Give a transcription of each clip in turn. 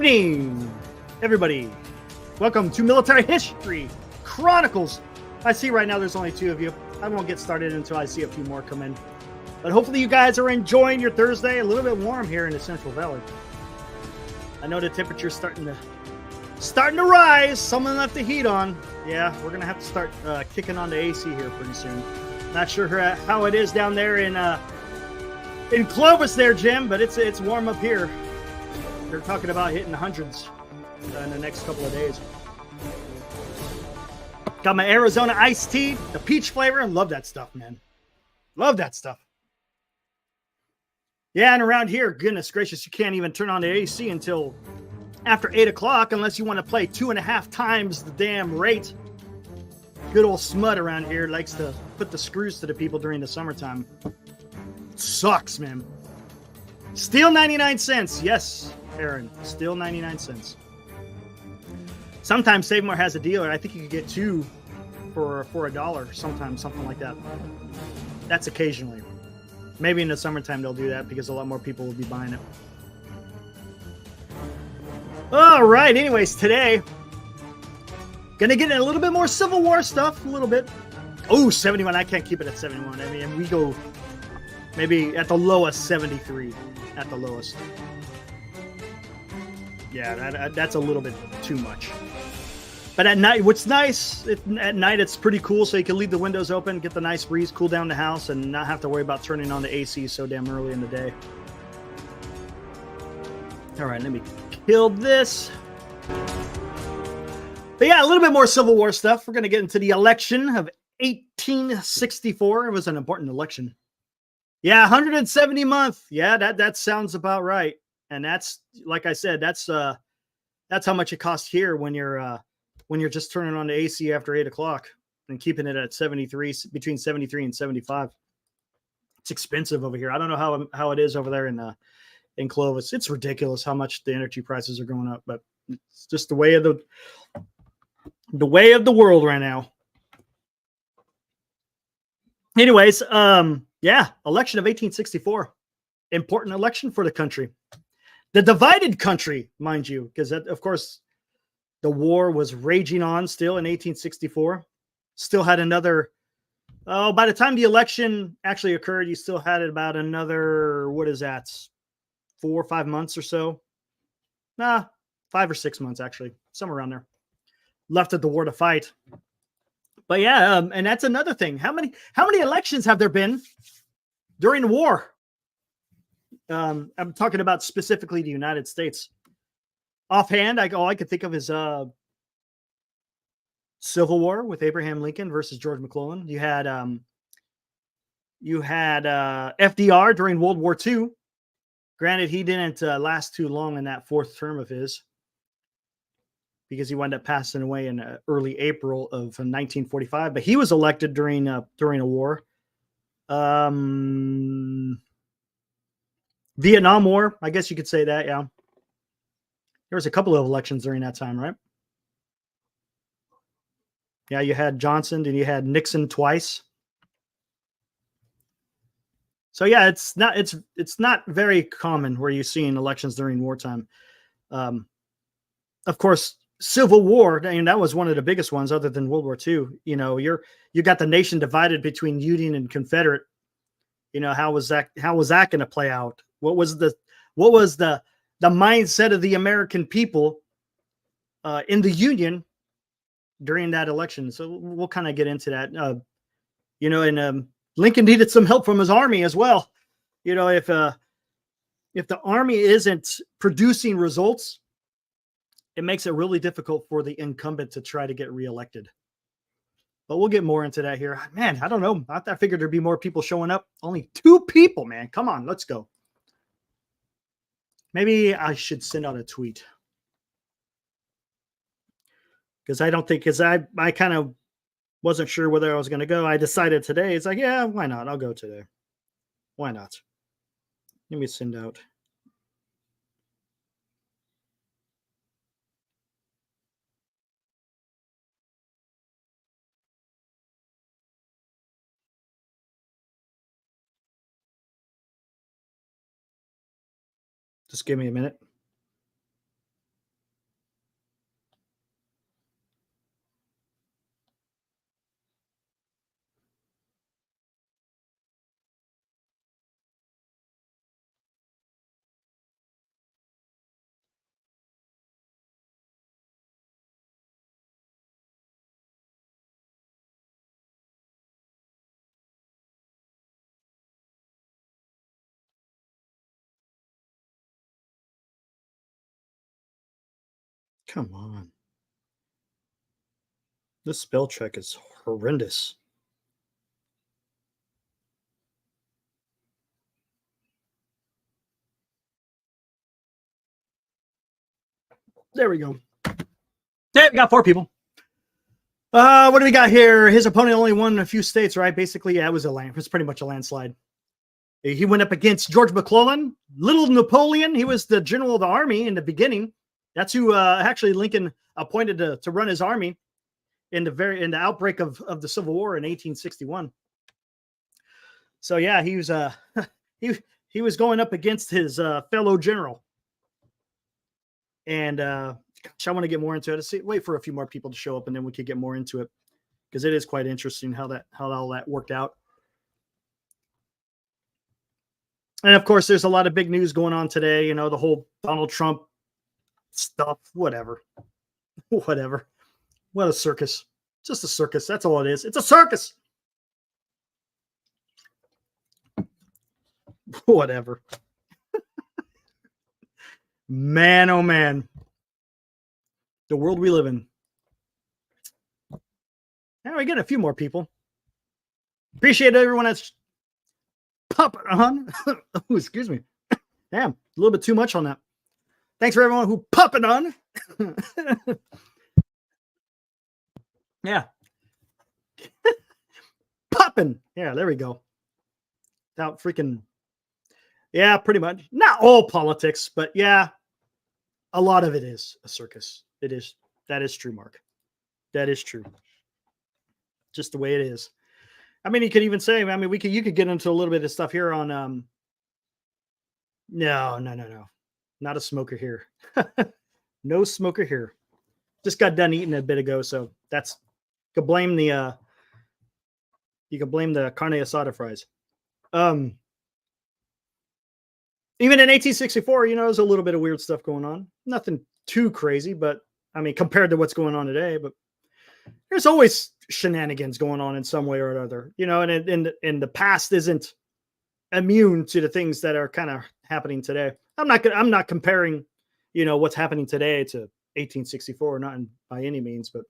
evening, everybody. Welcome to Military History Chronicles. I see right now there's only 2 of you. I won't get started until I see a few more come in. But hopefully you guys are enjoying your Thursday. A little bit warm here in the Central Valley. I know the temperature's starting to rise. Someone left the heat on. Yeah, we're gonna have to start kicking on the AC here pretty soon. Not sure how it is down there in Clovis there, Jim, but it's warm up here. They're talking about hitting the hundreds in the next couple of days. Got my Arizona iced tea, the peach flavor. I love that stuff, man. Love that stuff. Yeah, and around here, goodness gracious, you can't even turn on the AC until after 8 o'clock unless you want to play 2.5 times the damn rate. Good old Smut around here likes to put the screws to the people during the summertime. It sucks, man. Still 99 cents. Yes, Aaron. Still 99 cents. Sometimes Save More has a deal, and I think you could get 2 for $1 sometimes, something like that. That's occasionally. Maybe in the summertime they'll do that because a lot more people will be buying it. All right. Anyways, today, gonna get in a little bit more Civil War stuff, a little bit. Oh, 71. I can't keep it at 71. I mean, we go maybe at the lowest 73 at the lowest. Yeah, that's a little bit too much. But at night, what's nice, at night it's pretty cool, so you can leave the windows open, get the nice breeze, cool down the house, and not have to worry about turning on the AC so damn early in the day. All right, let me kill this. But yeah, a little bit more Civil War stuff. We're going to get into the election of 1864. It was an important election. Yeah, 170 month. Yeah, that sounds about right. And that's, like I said, that's how much it costs here when you're just turning on the AC after 8 o'clock and keeping it at 73, between 73 and 75. It's expensive over here. I don't know how it is over there in Clovis. It's ridiculous how much the energy prices are going up, but it's just the way of the world right now. Anyways, yeah, election of 1864. Important election for the country. The divided country, mind you, because of course the war was raging on still in 1864. Still had another, by the time the election actually occurred, you still had about another, 4 or 5 months or so. 5 or 6 months, actually, somewhere around there. Left of the war to fight. But yeah, and that's another thing. How many elections have there been during the war? I'm talking about specifically the United States. Offhand, all I could think of is Civil War with Abraham Lincoln versus George McClellan. You had FDR during World War II. Granted, he didn't last too long in that 4th term of his because he wound up passing away in early April of 1945. But he was elected during a war. Vietnam War, I guess you could say that, yeah. There was a couple of elections during that time, right? Yeah, you had Johnson and you had Nixon twice. So yeah, it's not very common where you're seeing elections during wartime. Of course, Civil War, I mean, that was one of the biggest ones other than World War II. You know, you got the nation divided between Union and Confederate. You know, how was that going to play out? What was the mindset of the American people in the Union during that election? So we'll kind of get into that. You know, and Lincoln needed some help from his army as well. You know, if the army isn't producing results, it makes it really difficult for the incumbent to try to get reelected. But we'll get more into that here. Man, I don't know. I figured there'd be more people showing up. Only 2 people, man. Come on, let's go. Maybe I should send out a tweet. Because I kind of wasn't sure whether I was going to go. I decided today. It's like, yeah, why not? I'll go today. Why not? Let me send out. Just give me a minute. Come on. This spell check is horrendous. There we go. Hey, we got 4 people. What do we got here? His opponent only won a few states, right? Basically, yeah, it was pretty much a landslide. He went up against George McClellan, Little Napoleon. He was the general of the army in the beginning. That's who actually Lincoln appointed to run his army in the outbreak of the Civil War in 1861. So yeah, he was he was going up against his fellow general. And gosh, I want to get more into it. Wait for a few more people to show up, and then we could get more into it, because it is quite interesting how all that worked out. And of course, there's a lot of big news going on today. You know, the whole Donald Trump stuff. Whatever. What a circus! Just a circus. That's all it is. It's a circus. Whatever. Man, oh man. The world we live in. Now we get a few more people. Appreciate everyone that's popping on. Oh, excuse me. Damn, a little bit too much on that. Thanks for everyone who popping on. Yeah. Popping. Yeah, there we go. Without freaking. Yeah, pretty much. Not all politics, but yeah, a lot of it is a circus. It is. That is true, Mark. That is true. Just the way it is. I mean, you could even say, I mean, you could get into a little bit of stuff here on no. Not a smoker here. No smoker here. Just got done eating a bit ago, so that's you could blame the carne asada fries. Even in 1864, you know, there's a little bit of weird stuff going on. Nothing too crazy, but I mean, compared to what's going on today, but there's always shenanigans going on in some way or another, you know, and the past isn't immune to the things that are kind of happening today. I'm not comparing, you know, what's happening today to 1864, by any means, but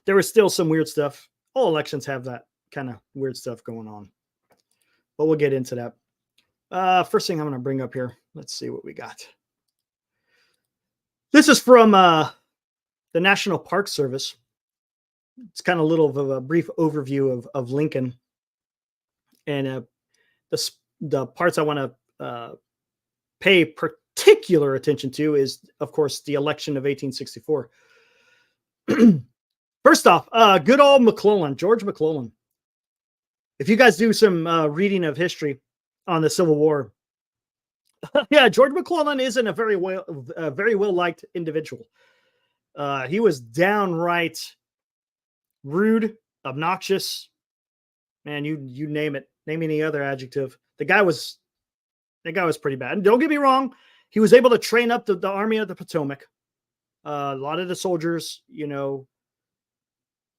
there was still some weird stuff. All elections have that kind of weird stuff going on, but we'll get into that. First thing I'm going to bring up here. Let's see what we got. This is from the National Park Service. It's kind of a little of a brief overview of Lincoln. And the parts I want to pay particular attention to is, of course, the election of 1864. First off, good old McClellan, George McClellan. If you guys do some reading of history on the Civil War, yeah, George McClellan isn't a very well liked individual. He was downright rude, obnoxious, man. You name it. Name any other adjective. The guy was pretty bad. And don't get me wrong, he was able to train up the Army of the Potomac. A lot of the soldiers, you know,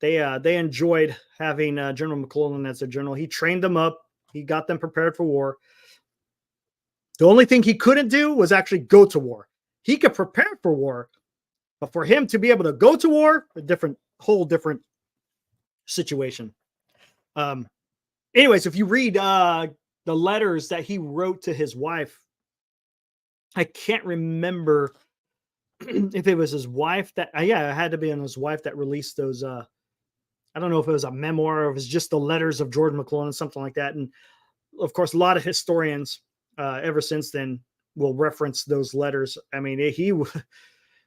they enjoyed having General McClellan as their general. He trained them up. He got them prepared for war. The only thing he couldn't do was actually go to war. He could prepare for war, but for him to be able to go to war, whole different situation. Anyways, if you read the letters that he wrote to his wife, I can't remember if it was his wife that, it had to be on his wife that released those. I don't know if it was a memoir or if it was just the letters of George McClellan, something like that. And of course, a lot of historians ever since then will reference those letters. I mean,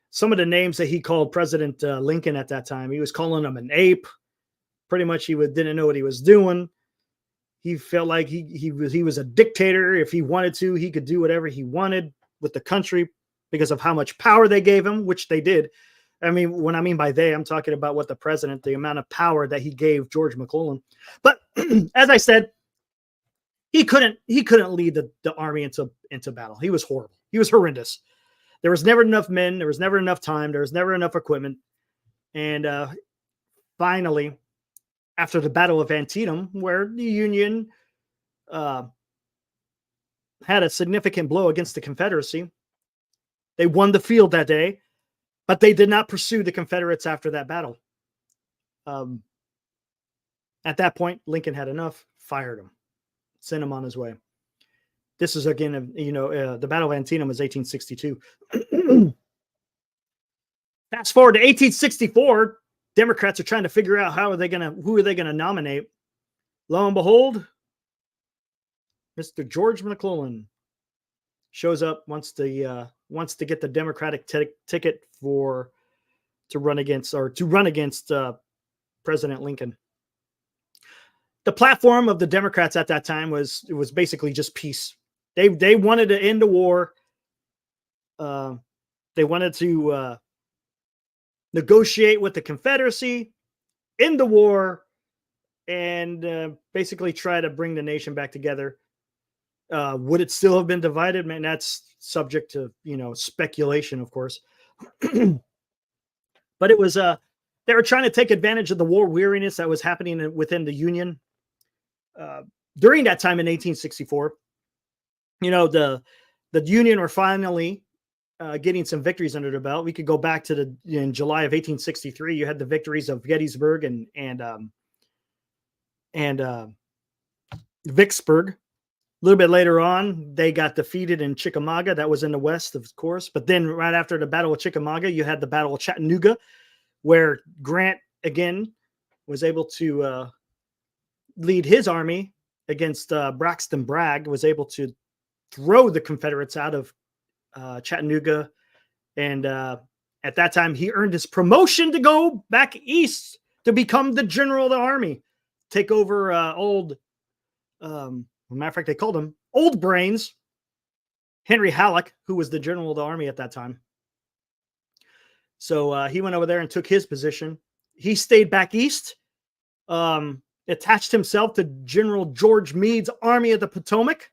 some of the names that he called President Lincoln at that time, he was calling him an ape. Pretty much, didn't know what he was doing. He felt like he was a dictator. If he wanted to, he could do whatever he wanted with the country because of how much power they gave him, which they did. I mean, when I mean by they, I'm talking about what the amount of power that he gave George McClellan. But as I said, he couldn't lead the army into battle. He was horrible. He was horrendous. There was never enough men. There was never enough time. There was never enough equipment. And finally, after the Battle of Antietam, where the Union had a significant blow against the Confederacy, they won the field that day. But they did not pursue the Confederates after that battle. At that point, Lincoln had enough, fired him, sent him on his way. This is again, the Battle of Antietam was 1862. Fast forward to 1864, Democrats are trying to figure out who are they going to nominate. Lo and behold, Mr. George McClellan shows up, wants to get the Democratic ticket to run against President Lincoln. The platform of the Democrats at that time was basically just peace. They wanted to end the war. They wanted to negotiate with the Confederacy, end the war, and basically try to bring the nation back together. Would it still have been divided? Man, that's subject to speculation, of course. But it was they were trying to take advantage of the war weariness that was happening within the Union during that time in 1864. The Union were finally getting some victories under their belt. We could go back to in July of 1863. You had the victories of Gettysburg and Vicksburg. A little bit later on, they got defeated in Chickamauga. That was in the West, of course. But then right after the Battle of Chickamauga, you had the Battle of Chattanooga, where Grant, again, was able to lead his army against Braxton Bragg, was able to throw the Confederates out of Chattanooga. And at that time, he earned his promotion to go back east to become the general of the army, take over matter of fact, they called him Old Brains, Henry Halleck, who was the general of the army at that time. So he went over there and took his position. He stayed back east, attached himself to General George Meade's Army of the Potomac.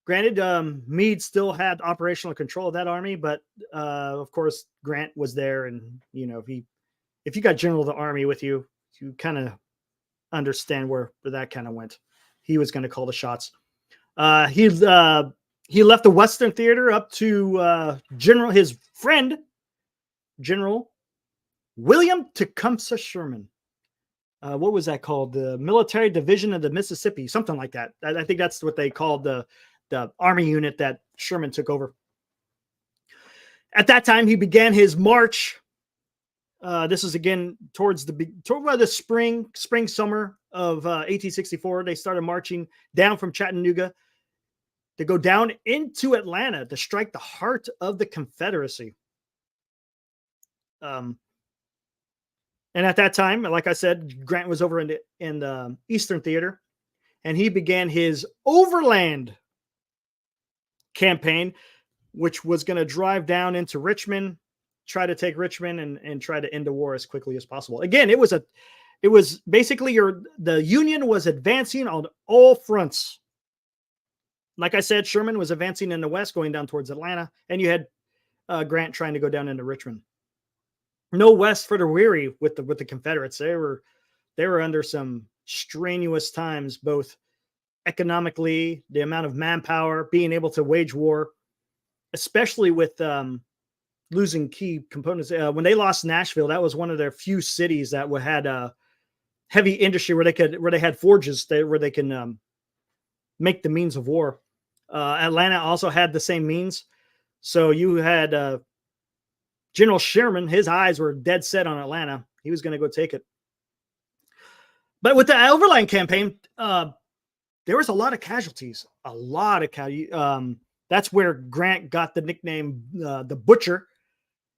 Granted, Meade still had operational control of that army, but of course, Grant was there. And, if you got general of the army with you, you kind of understand where that kind of went. He was going to call the shots. He left the Western Theater up to his friend, General William Tecumseh Sherman. What was that called? The Military Division of the Mississippi, something like that. I think that's what they called the army unit that Sherman took over. At that time, he began his march. This is again towards the spring, summer of 1864. They started marching down from Chattanooga to go down into Atlanta to strike the heart of the Confederacy. And at that time, like I said, Grant was over in the Eastern Theater, and he began his overland campaign, which was going to drive down into Richmond, try to take Richmond and try to end the war as quickly as possible. Again, it was basically the Union was advancing on all fronts. Like I said, Sherman was advancing in the West, going down towards Atlanta, and you had Grant trying to go down into Richmond. No West for the weary with the Confederates. They were under some strenuous times, both economically, the amount of manpower, being able to wage war, especially with losing key components. When they lost Nashville, that was one of their few cities that had heavy industry where they had forges where they can make the means of war. Atlanta also had the same means. So you had General Sherman, his eyes were dead set on Atlanta. He was going to go take it. But with the overland campaign, there was a lot of casualties. That's where Grant got the nickname the Butcher,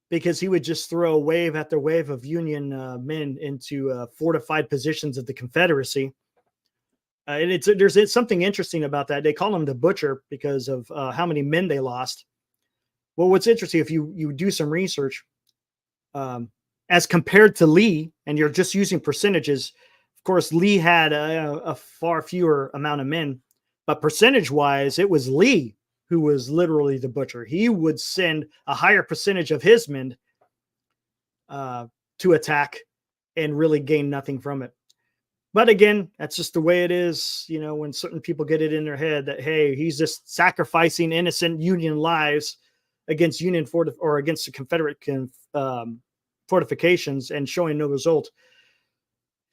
because he would just throw wave after wave of Union men into fortified positions of the Confederacy. And there's something interesting about that. They call him the Butcher because of how many men they lost. Well, what's interesting, if you do some research, as compared to Lee, and you're just using percentages, of course, Lee had a far fewer amount of men, but percentage-wise, it was Lee who was literally the Butcher. He would send a higher percentage of his men to attack and really gain nothing from it. But again, that's just the way it is. When certain people get it in their head that, hey, he's just sacrificing innocent Union lives against against the Confederate fortifications and showing no result,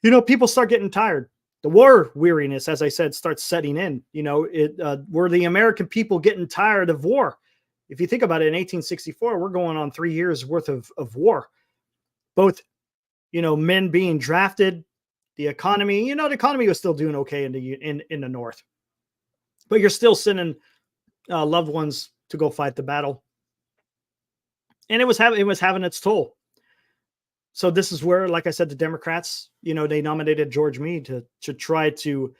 people start getting tired. The war weariness, as I said, starts setting in. Were the American people getting tired of war? If you think about it, in 1864, we're going on 3 years worth of war. Both, men being drafted, the economy, the economy was still doing okay in the North, but you're still sending loved ones to go fight the battle, and it was having its toll. So this is where, like I said, the Democrats, they nominated George Meade to try to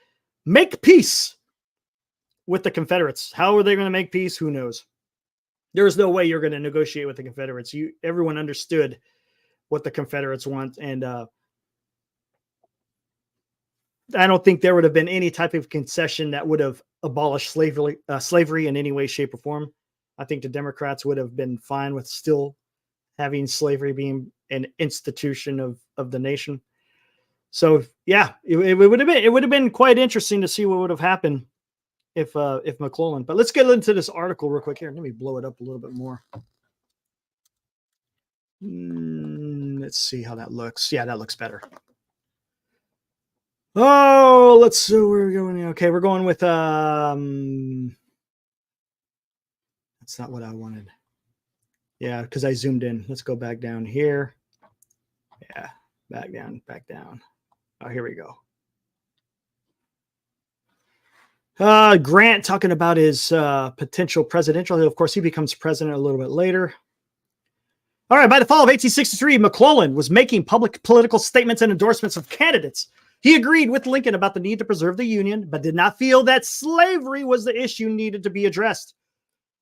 make peace with the Confederates. How are they going to make peace? Who knows? There is no way you're going to negotiate with the Confederates. Everyone understood what the Confederates want, and I don't think there would have been any type of concession that would have abolished slavery in any way, shape, or form. I think the Democrats would have been fine with still having slavery being an institution of the nation. So yeah, it would have been quite interesting to see what would have happened if McClellan. But let's get into this article real quick here. Let me blow it up a little bit more. Let's see how that looks. Yeah, that looks better. Oh, let's see where we're going. Okay, we're going with that's not what I wanted. Yeah, because I zoomed in. Let's go back down here. Yeah, back down. Oh, here we go. Grant talking about his potential presidential. Of course, he becomes president a little bit later. All right, by the fall of 1863, McClellan was making public political statements and endorsements of candidates. He agreed with Lincoln about the need to preserve the Union, but did not feel that slavery was the issue needed to be addressed.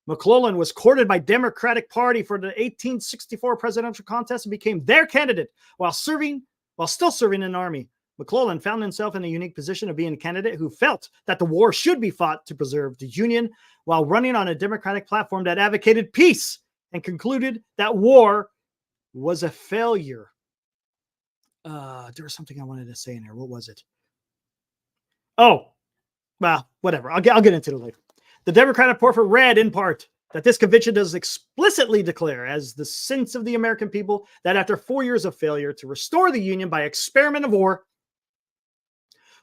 McClellan was courted by Democratic Party for the 1864 presidential contest and became their candidate while still serving in the Army. McClellan found himself in a unique position of being a candidate who felt that the war should be fought to preserve the Union while running on a Democratic platform that advocated peace and concluded that war was a failure. There was something I wanted to say in there. What was it? Oh, well, whatever. I'll get into it later. The Democratic Party read in part that this convention does explicitly declare as the sense of the American people that after 4 years of failure to restore the Union by experiment of war,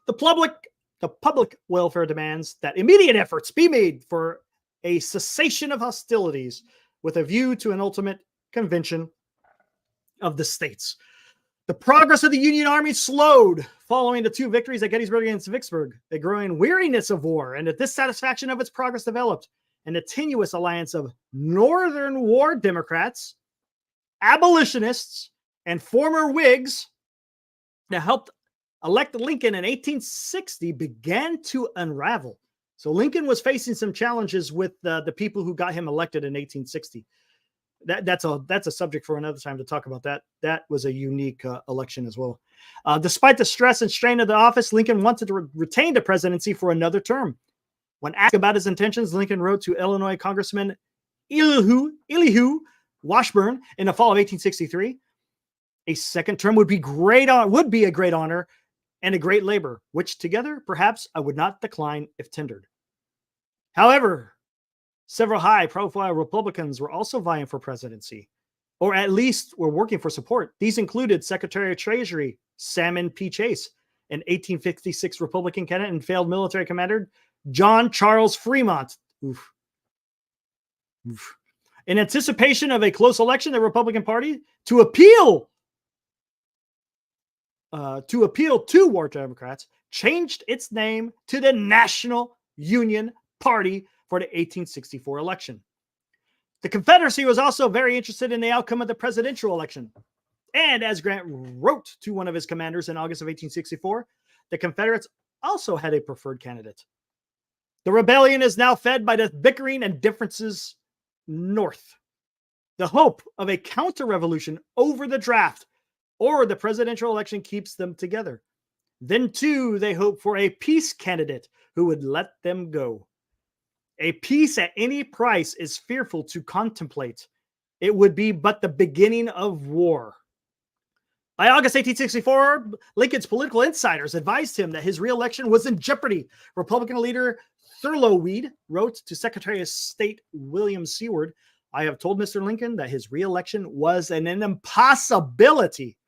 the public welfare demands that immediate efforts be made for a cessation of hostilities with a view to an ultimate convention of the states. The progress of the Union Army slowed following the 2 victories at Gettysburg and Vicksburg. A growing weariness of war and a dissatisfaction of its progress developed, and a tenuous alliance of Northern War Democrats, abolitionists, and former Whigs that helped elect Lincoln in 1860 began to unravel. So Lincoln was facing some challenges with the people who got him elected in 1860. That's a subject for another time to talk about that. That was a unique election as well. Despite the stress and strain of the office, Lincoln wanted to retain the presidency for another term. When asked about his intentions, Lincoln wrote to Illinois Congressman Elihu Washburn in the fall of 1863, "A second term would be a great honor and a great labor, which together perhaps I would not decline if tendered." However, several high-profile Republicans were also vying for presidency, or at least were working for support. These included Secretary of Treasury Salmon P. Chase, an 1856 Republican candidate and failed military commander John Charles Fremont. Oof. In anticipation of a close election, the Republican Party, to appeal to war Democrats, changed its name to the National Union Party for the 1864 election. The Confederacy was also very interested in the outcome of the presidential election. And as Grant wrote to one of his commanders in August of 1864, the Confederates also had a preferred candidate. The rebellion is now fed by the bickering and differences north. The hope of a counter-revolution over the draft or the presidential election keeps them together. Then, too, they hope for a peace candidate who would let them go. A peace at any price is fearful to contemplate. It would be but the beginning of war. By August 1864, Lincoln's political insiders advised him that his re-election was in jeopardy. Republican leader Thurlow Weed wrote to Secretary of State William Seward I have told Mr. Lincoln that his reelection was an impossibility.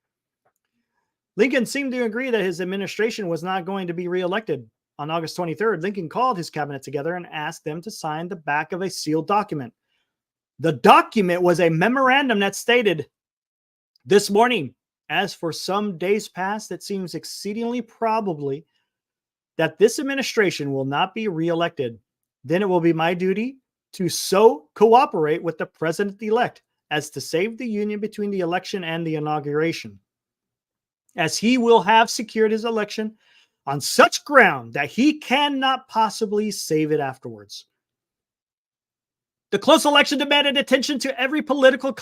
Lincoln seemed to agree that his administration was not going to be reelected. On August 23rd, Lincoln called his cabinet together and asked them to sign the back of a sealed document. The document was a memorandum that stated, "This morning, as for some days past, it seems exceedingly probably that this administration will not be reelected. Then it will be my duty to so cooperate with the president-elect as to save the Union between the election and the inauguration, as he will have secured his election on such ground that he cannot possibly save it afterwards." The close election demanded attention to every political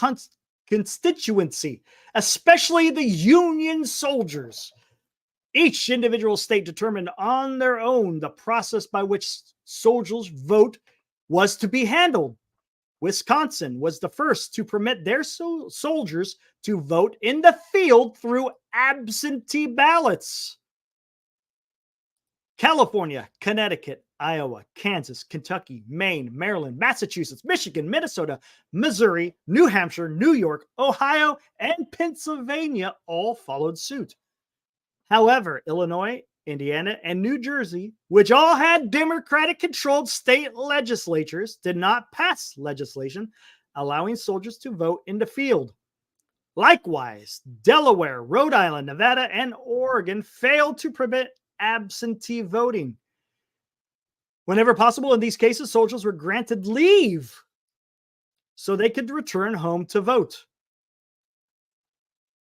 constituency, especially the Union soldiers. Each individual state determined on their own the process by which soldiers' vote was to be handled. Wisconsin was the first to permit their soldiers to vote in the field through absentee ballots. California, Connecticut, Iowa, Kansas, Kentucky, Maine, Maryland, Massachusetts, Michigan, Minnesota, Missouri, New Hampshire, New York, Ohio, and Pennsylvania all followed suit. However, Illinois, Indiana, and New Jersey, which all had Democratic-controlled state legislatures, did not pass legislation allowing soldiers to vote in the field. Likewise, Delaware, Rhode Island, Nevada, and Oregon failed to permit absentee voting. Whenever possible, in these cases, soldiers were granted leave so they could return home to vote.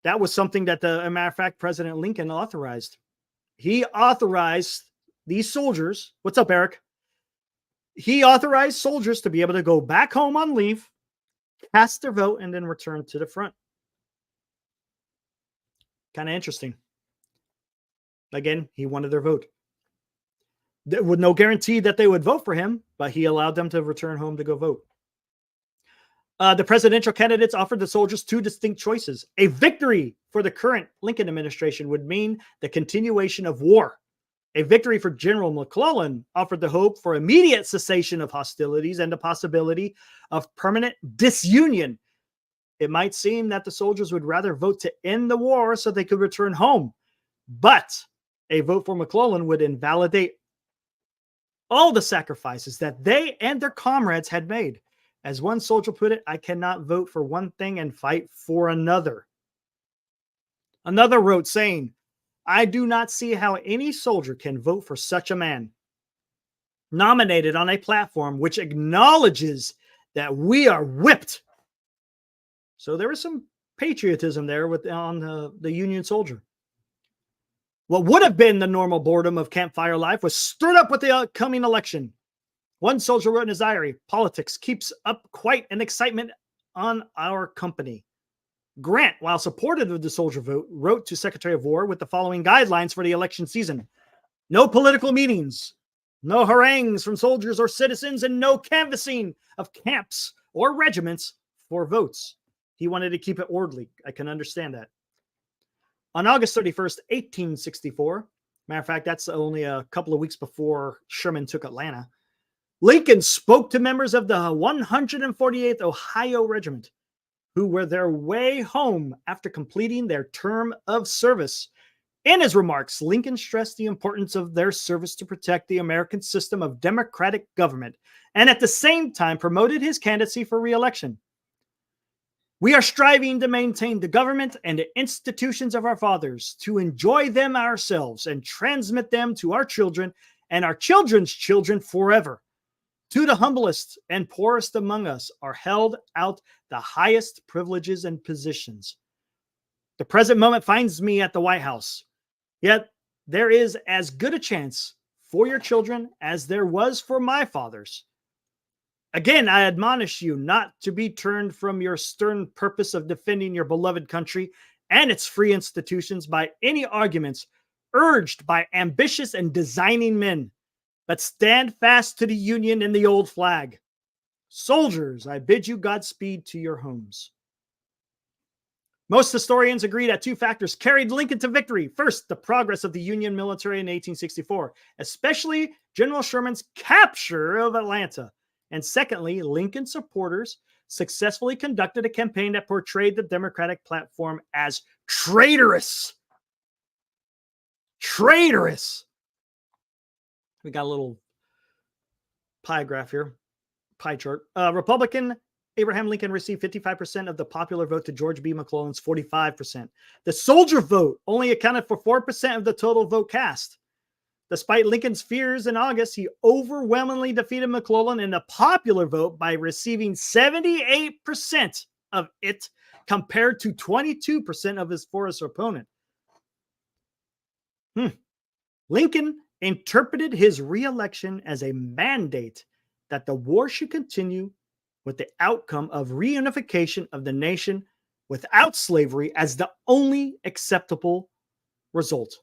That was something that, as a matter of fact, President Lincoln authorized. He authorized these soldiers. What's up, Eric? He authorized soldiers to be able to go back home on leave, cast their vote, and then return to the front. Kind of interesting. Again, he wanted their vote. There was no guarantee that they would vote for him, but he allowed them to return home to go vote. The presidential candidates offered the soldiers two distinct choices. A victory for the current Lincoln administration would mean the continuation of war. A victory for General McClellan offered the hope for immediate cessation of hostilities and the possibility of permanent disunion. It might seem that the soldiers would rather vote to end the war so they could return home, but a vote for McClellan would invalidate all the sacrifices that they and their comrades had made. As one soldier put it, "I cannot vote for one thing and fight for another." Another wrote, saying, "I do not see how any soldier can vote for such a man, nominated on a platform which acknowledges that we are whipped." So there was some patriotism there on the Union soldier. What would have been the normal boredom of campfire life was stirred up with the upcoming election. One soldier wrote in his diary, "Politics keeps up quite an excitement on our company." Grant, while supportive of the soldier vote, wrote to Secretary of War with the following guidelines for the election season: no political meetings, no harangues from soldiers or citizens, and no canvassing of camps or regiments for votes. He wanted to keep it orderly. I can understand that. On August 31st, 1864, matter of fact, that's only a couple of weeks before Sherman took Atlanta, Lincoln spoke to members of the 148th Ohio Regiment who were their way home after completing their term of service. In his remarks, Lincoln stressed the importance of their service to protect the American system of democratic government and at the same time promoted his candidacy for re-election. "We are striving to maintain the government and the institutions of our fathers, to enjoy them ourselves and transmit them to our children and our children's children forever. To the humblest and poorest among us are held out the highest privileges and positions. The present moment finds me at the White House. Yet there is as good a chance for your children as there was for my fathers. Again, I admonish you not to be turned from your stern purpose of defending your beloved country and its free institutions by any arguments urged by ambitious and designing men, but stand fast to the Union and the old flag. Soldiers, I bid you Godspeed to your homes." Most historians agree that two factors carried Lincoln to victory. First, the progress of the Union military in 1864, especially General Sherman's capture of Atlanta. And secondly, Lincoln supporters successfully conducted a campaign that portrayed the Democratic platform as traitorous. Traitorous. We got a little pie graph here, pie chart. Republican Abraham Lincoln received 55% of the popular vote to George B. McClellan's 45%. The soldier vote only accounted for 4% of the total vote cast. Despite Lincoln's fears in August, he overwhelmingly defeated McClellan in the popular vote by receiving 78% of it, compared to 22% of his for his opponent. Lincoln interpreted his re-election as a mandate that the war should continue, with the outcome of reunification of the nation without slavery as the only acceptable result.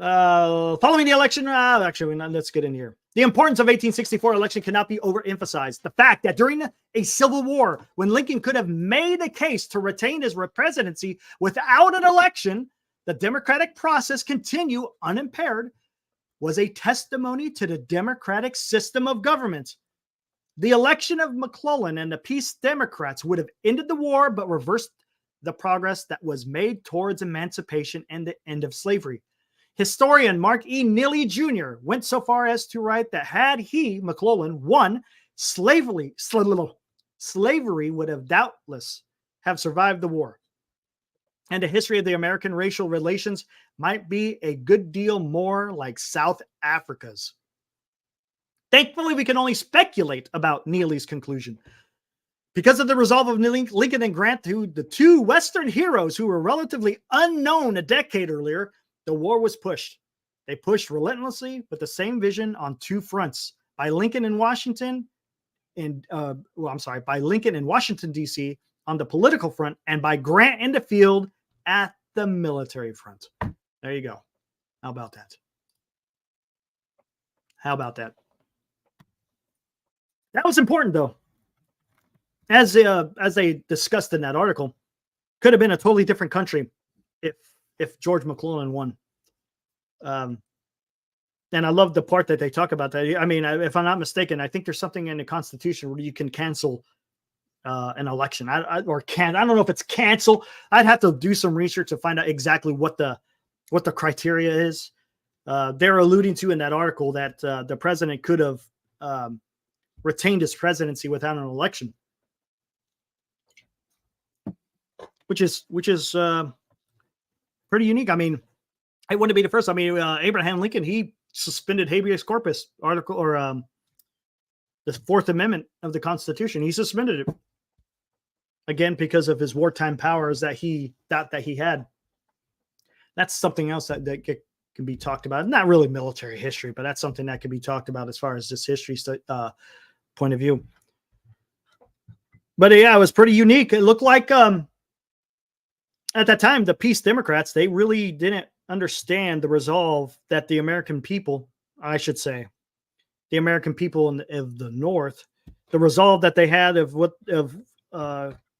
Following the election, let's get in here. The importance of 1864 election cannot be overemphasized. The fact that during a civil war, when Lincoln could have made a case to retain his presidency without an election, the democratic process continue unimpaired, was a testimony to the democratic system of government. The election of McClellan and the Peace Democrats would have ended the war, but reversed the progress that was made towards emancipation and the end of slavery. Historian Mark E. Neely Jr. went so far as to write that had he, McClellan, won, slavery would have doubtless have survived the war. And the history of the American racial relations might be a good deal more like South Africa's. Thankfully, we can only speculate about Neely's conclusion. Because of the resolve of Lincoln and Grant, the two Western heroes who were relatively unknown a decade earlier, the war was pushed. They pushed relentlessly with the same vision on two fronts: by Lincoln in Washington, by Lincoln in Washington, D.C. on the political front, and by Grant in the field at the military front. There you go. How about that? How about that? That was important, though. As they discussed in that article, could have been a totally different country if George McClellan won. And I love the part that they talk about that. I mean, if I'm not mistaken, I think there's something in the Constitution where you can cancel an election. I don't know if it's cancel. I'd have to do some research to find out exactly what the criteria is. They're alluding to in that article that the president could have retained his presidency without an election, which is pretty unique. I mean, it wouldn't be the first. I mean, Abraham Lincoln, he suspended habeas corpus article, or the Fourth Amendment of the Constitution. He suspended it again because of his wartime powers that he thought that he had. That's something else that can be talked about. Not really military history, but that's something that can be talked about as far as this history point of view. But yeah, it was pretty unique. It looked like at that time, the Peace Democrats, they really didn't understand the resolve that the American people, I should say, the American people of the North, the resolve that they had of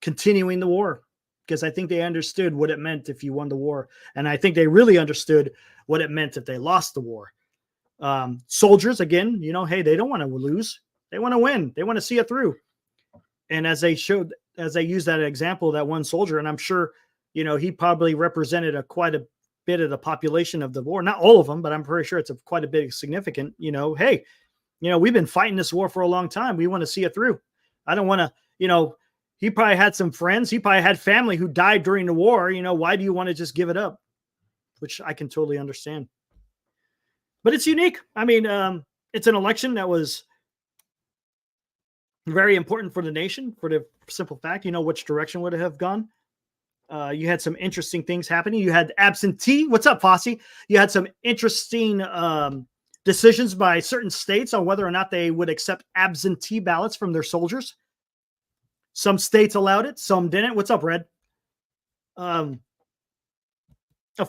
continuing the war, because I think they understood what it meant if you won the war. And I think they really understood what it meant if they lost the war. Soldiers, again, hey, they don't want to lose. They want to win. They want to see it through. And as they used that example, that one soldier, and I'm sure, he probably represented quite a bit of the population of the war. Not all of them, but I'm pretty sure it's quite a bit significant. Hey, we've been fighting this war for a long time. We want to see it through. I don't want to, he probably had some friends. He probably had family who died during the war. Why do you want to just give it up? Which I can totally understand. But it's unique. I mean, it's an election that was very important for the nation, for the simple fact, which direction would it have gone. You had some interesting things happening. You had absentee. What's up, Fosse? You had some interesting decisions by certain states on whether or not they would accept absentee ballots from their soldiers. Some states allowed it, some didn't. What's up, Red? Of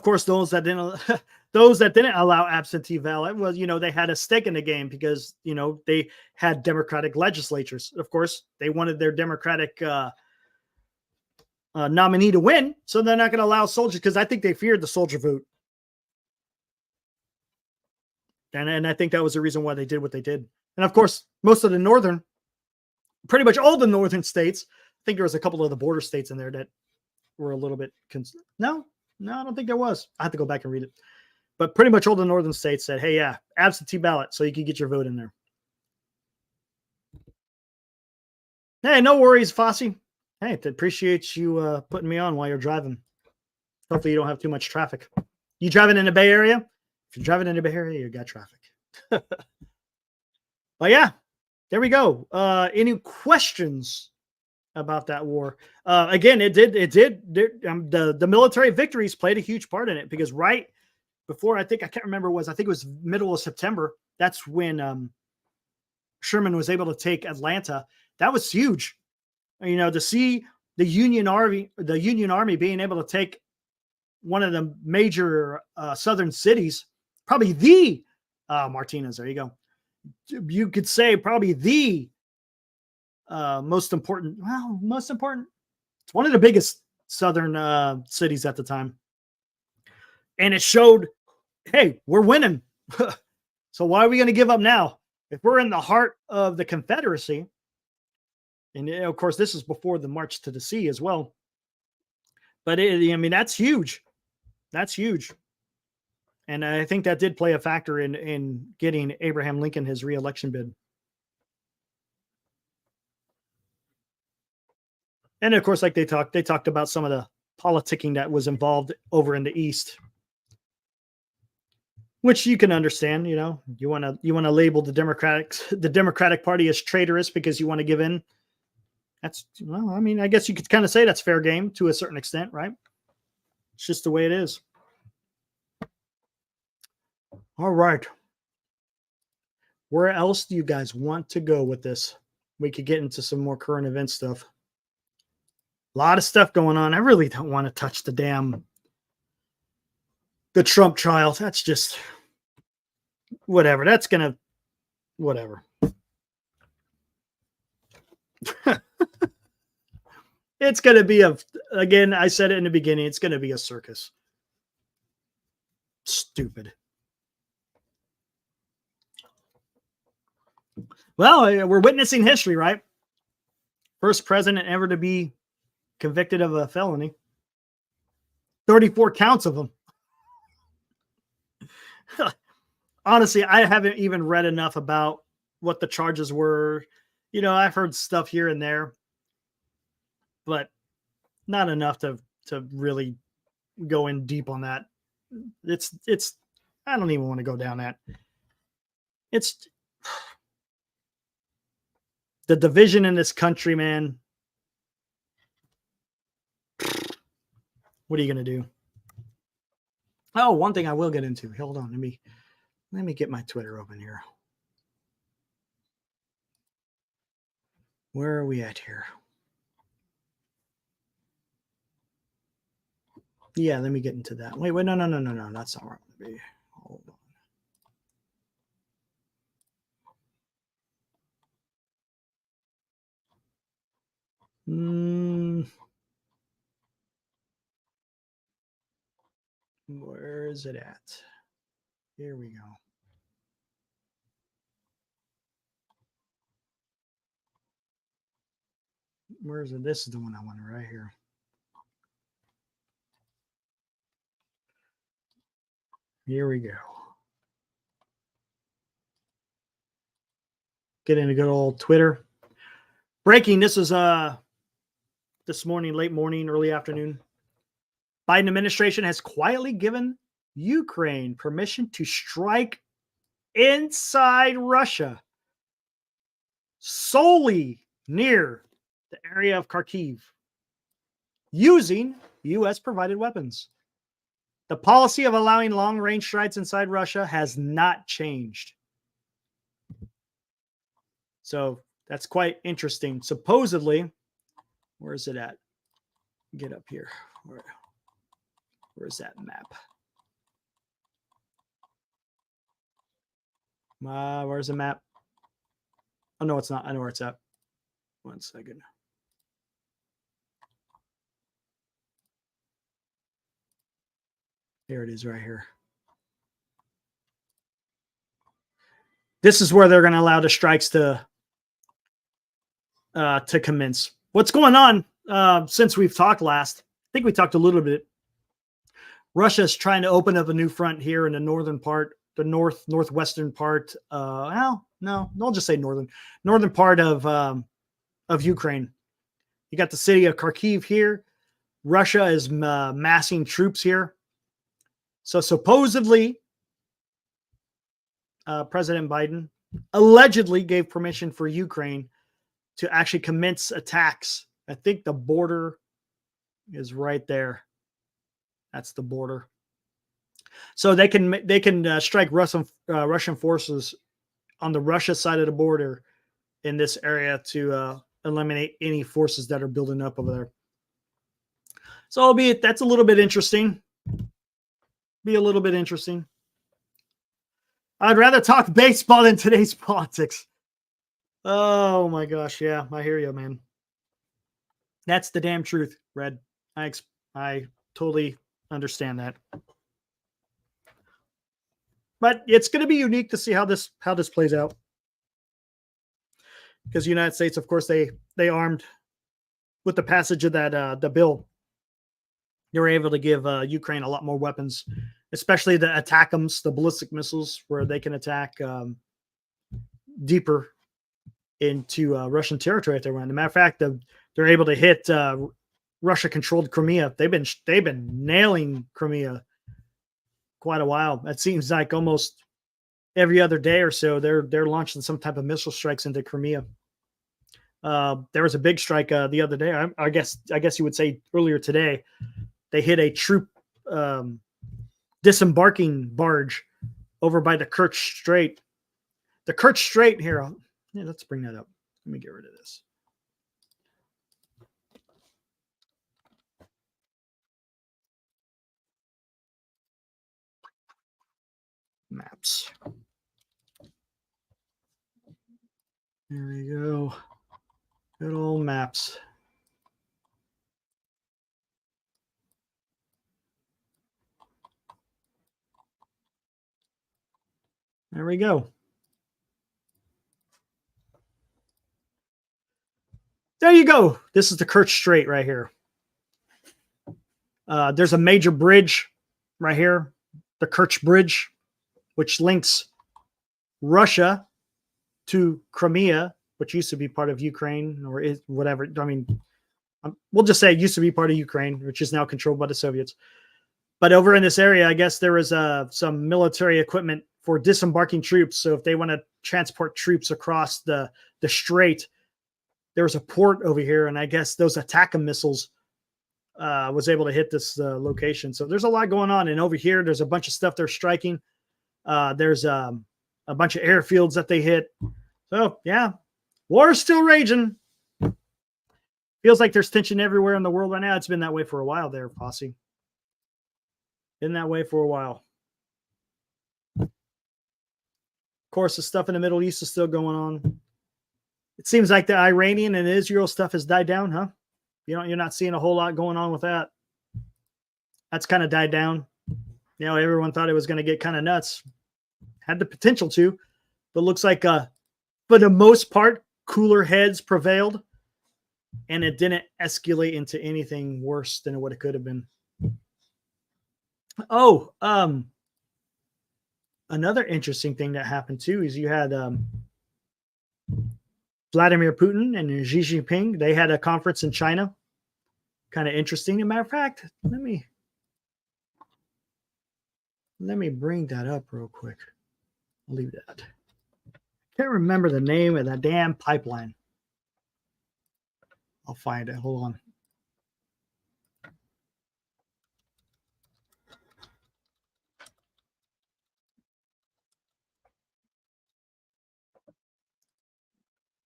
course, those that didn't allow absentee ballot was, they had a stake in the game because, they had Democratic legislatures. Of course, they wanted their Democratic nominee to win, so they're not going to allow soldiers, because I think they feared the soldier vote. And I think that was the reason why they did what they did. And of course, most of the northern pretty much all the northern states. I think there was a couple of the border states in there that were a little bit no, I don't think there was. I have to go back and read it. But pretty much all the northern states said, hey, yeah, absentee ballot so you can get your vote in there. Hey, no worries, Fossey. Hey, appreciate you putting me on while you're driving. Hopefully you don't have too much traffic. You driving in the Bay Area? If you're driving in the Bay Area, you got traffic. But yeah, there we go. Any questions about that war? Again, the military victories played a huge part in it, because right before, I can't remember, I think it was middle of September. That's when Sherman was able to take Atlanta. That was huge. To see the Union Army being able to take one of the major southern cities, probably the Martinez. There you go. You could say probably the most important. It's one of the biggest southern cities at the time, and it showed, hey, we're winning. So why are we going to give up now? If we're in the heart of the Confederacy, and of course this is before the March to the Sea as well. But that's huge. That's huge. And I think that did play a factor in getting Abraham Lincoln his re-election bid. And of course, like they talked about some of the politicking that was involved over in the East, which you can understand. You want to label the Democratic Party as traitorous because you want to give in. I guess you could kind of say that's fair game to a certain extent, right? It's just the way it is. All right. Where else do you guys want to go with this? We could get into some more current event stuff. A lot of stuff going on. I really don't want to touch the Trump trial. That's just whatever. Whatever. It's going to be again, I said it in the beginning, it's going to be a circus. Stupid. Well, we're witnessing history, right? First president ever to be convicted of a felony. 34 counts of them. Honestly, I haven't even read enough about what the charges were. I've heard stuff here and there, but not enough to really go in deep on that. It's I don't even want to go down that. It's the division in this country, man. What are you going to do? Oh, one thing I will get into. Hold on. Let me get my Twitter open here. Where are we at here? Yeah, let me get into that. Wait, no. That's not where I'm going to be. Hold on. Where is it at? Here we go. Where is it? This is the one I wanted right here. Here we go. Get into good old Twitter. Breaking. This is this morning, late morning, early afternoon. Biden administration has quietly given Ukraine permission to strike inside Russia, solely near the area of Kharkiv, using U.S. provided weapons. The policy of allowing long-range strikes inside Russia has not changed. So that's quite interesting. Supposedly, where is it at? Get up here. Where's that map? Where's the map? Oh, no, it's not. I know where it's at. 1 second. There it is right here. This is where they're going to allow the strikes to to commence. What's going on since we've talked last? I think we talked a little bit. Russia's trying to open up a new front here in the northern part, the northwestern part. Well, no, I'll just say northern part of Ukraine. You got the city of Kharkiv here. Russia is massing troops here. So supposedly, President Biden allegedly gave permission for Ukraine to actually commence attacks. I think the border is right there. That's the border. So they can strike Russian forces on the Russia side of the border in this area to eliminate any forces that are building up over there. So albeit that's a little bit interesting. Be a little bit interesting. I'd rather talk baseball than today's politics. Oh my gosh, yeah, I hear you, man. That's the damn truth, Red. I totally understand that. But it's going to be unique to see how this plays out. Because the United States, of course, they armed with the passage of that the bill. They were able to give Ukraine a lot more weapons, especially the ATACMS, the ballistic missiles, where they can attack deeper into Russian territory if they want. As a matter of fact, they're able to hit Russia-controlled Crimea. They've been nailing Crimea quite a while. It seems like almost every other day or so they're launching some type of missile strikes into Crimea. There was a big strike the other day. I guess you would say earlier today. They hit a troop disembarking barge over by the Kerch Strait. The Kerch Strait here. Yeah, let's bring that up. Let me get rid of this. Maps. There we go. Good old maps. There we go. There you go. This is the Kerch Strait right here. There's a major bridge right here, the Kerch Bridge, which links Russia to Crimea, which used to be part of Ukraine or is whatever. I mean, we'll just say it used to be part of Ukraine, which is now controlled by the Soviets. But over in this area, I guess there was some military equipment for disembarking troops. So if they want to transport troops across the strait, there was a port over here, and I guess those ATACMS missiles was able to hit this location. So there's a lot going on. And over here, there's a bunch of stuff they're striking. There's a bunch of airfields that they hit. So, yeah, war is still raging. Feels like there's tension everywhere in the world right now. It's been that way for a while there, Posse. Been that way for a while. Of course, the stuff in the Middle East is still going on. It seems like the Iranian and Israel stuff has died down, huh? You're not seeing a whole lot going on with that. That's kind of died down. You know, everyone thought it was going to get kind of nuts. Had the potential to, but looks like, for the most part, cooler heads prevailed, and it didn't escalate into anything worse than what it could have been. Oh, another interesting thing that happened too is you had Vladimir Putin and Xi Jinping. They had a conference in China. Kind of interesting. As a matter of fact, let me bring that up real quick. I'll leave that. Can't remember the name of that damn pipeline. I'll find it. Hold on.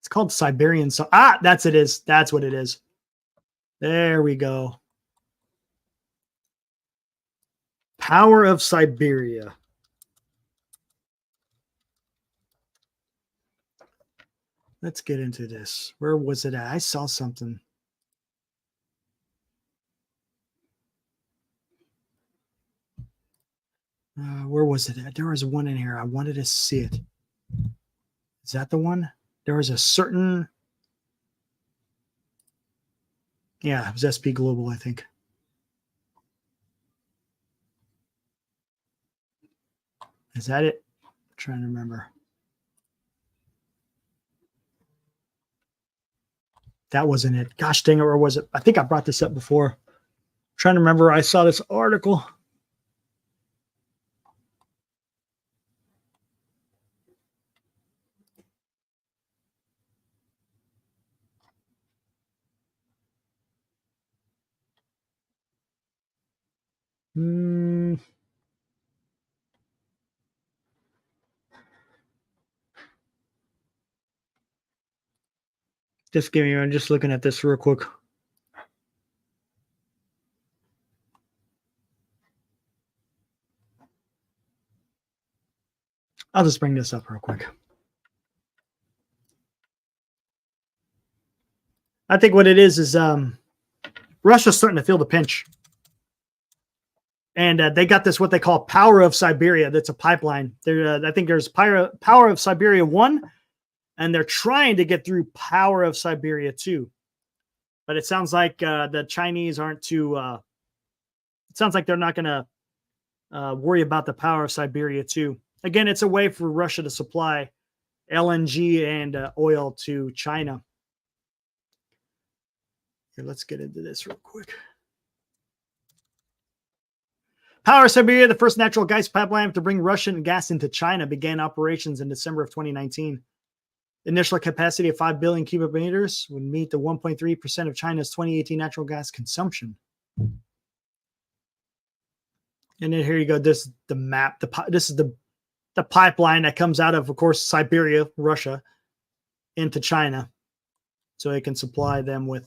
It's called Siberian. That's it is. That's what it is. There we go. Power of Siberia. Let's get into this. Where was it at? I saw something. Where was it at? There was one in here. I wanted to see it. Is that the one? There was a certain Yeah, it was SP Global, I think. Is that it? I'm trying to remember. That wasn't it. Gosh dang it, or was it? I think I brought this up before. I'm trying to remember. I saw this article. Hmm. Just give me. I'm just looking at this real quick. I'll just bring this up real quick. I think what it is Russia's starting to feel the pinch, and they got this what they call Power of Siberia. That's a pipeline. I think there's Power of Siberia 1, and they're trying to get through Power of Siberia 2. But it sounds like the Chinese aren't too. It sounds like they're not going to worry about the Power of Siberia 2. Again, it's a way for Russia to supply LNG and oil to China. Here, let's get into this real quick. Power Siberia, the first natural gas pipeline to bring Russian gas into China, began operations in December of 2019. Initial capacity of 5 billion cubic meters would meet the 1.3% of China's 2018 natural gas consumption. And then here you go. This is the map. This is the pipeline that comes out of course, Siberia, Russia, into China, so it can supply them with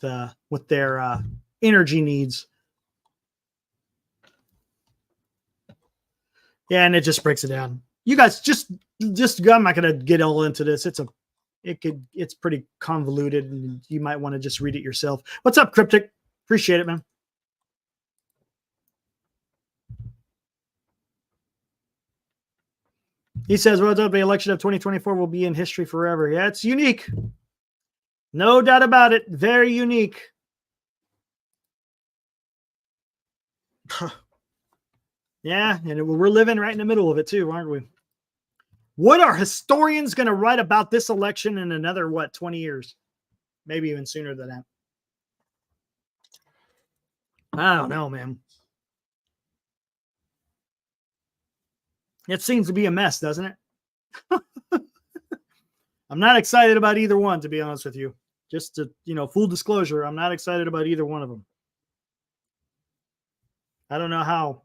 their energy needs. Yeah, and it just breaks it down. You guys just I'm not gonna get all into this. It's pretty convoluted, and you might want to just read it yourself. What's up, Cryptic? Appreciate it, man. He says, "What's up? The election of 2024 will be in history forever." Yeah, it's unique, no doubt about it. Very unique. Yeah, and we're living right in the middle of it too, aren't we? What are historians going to write about this election in another 20 years? Maybe even sooner than that. I don't know, man. It seems to be a mess, doesn't it? I'm not excited about either one, to be honest with you. Just to, full disclosure, I'm not excited about either one of them. I don't know how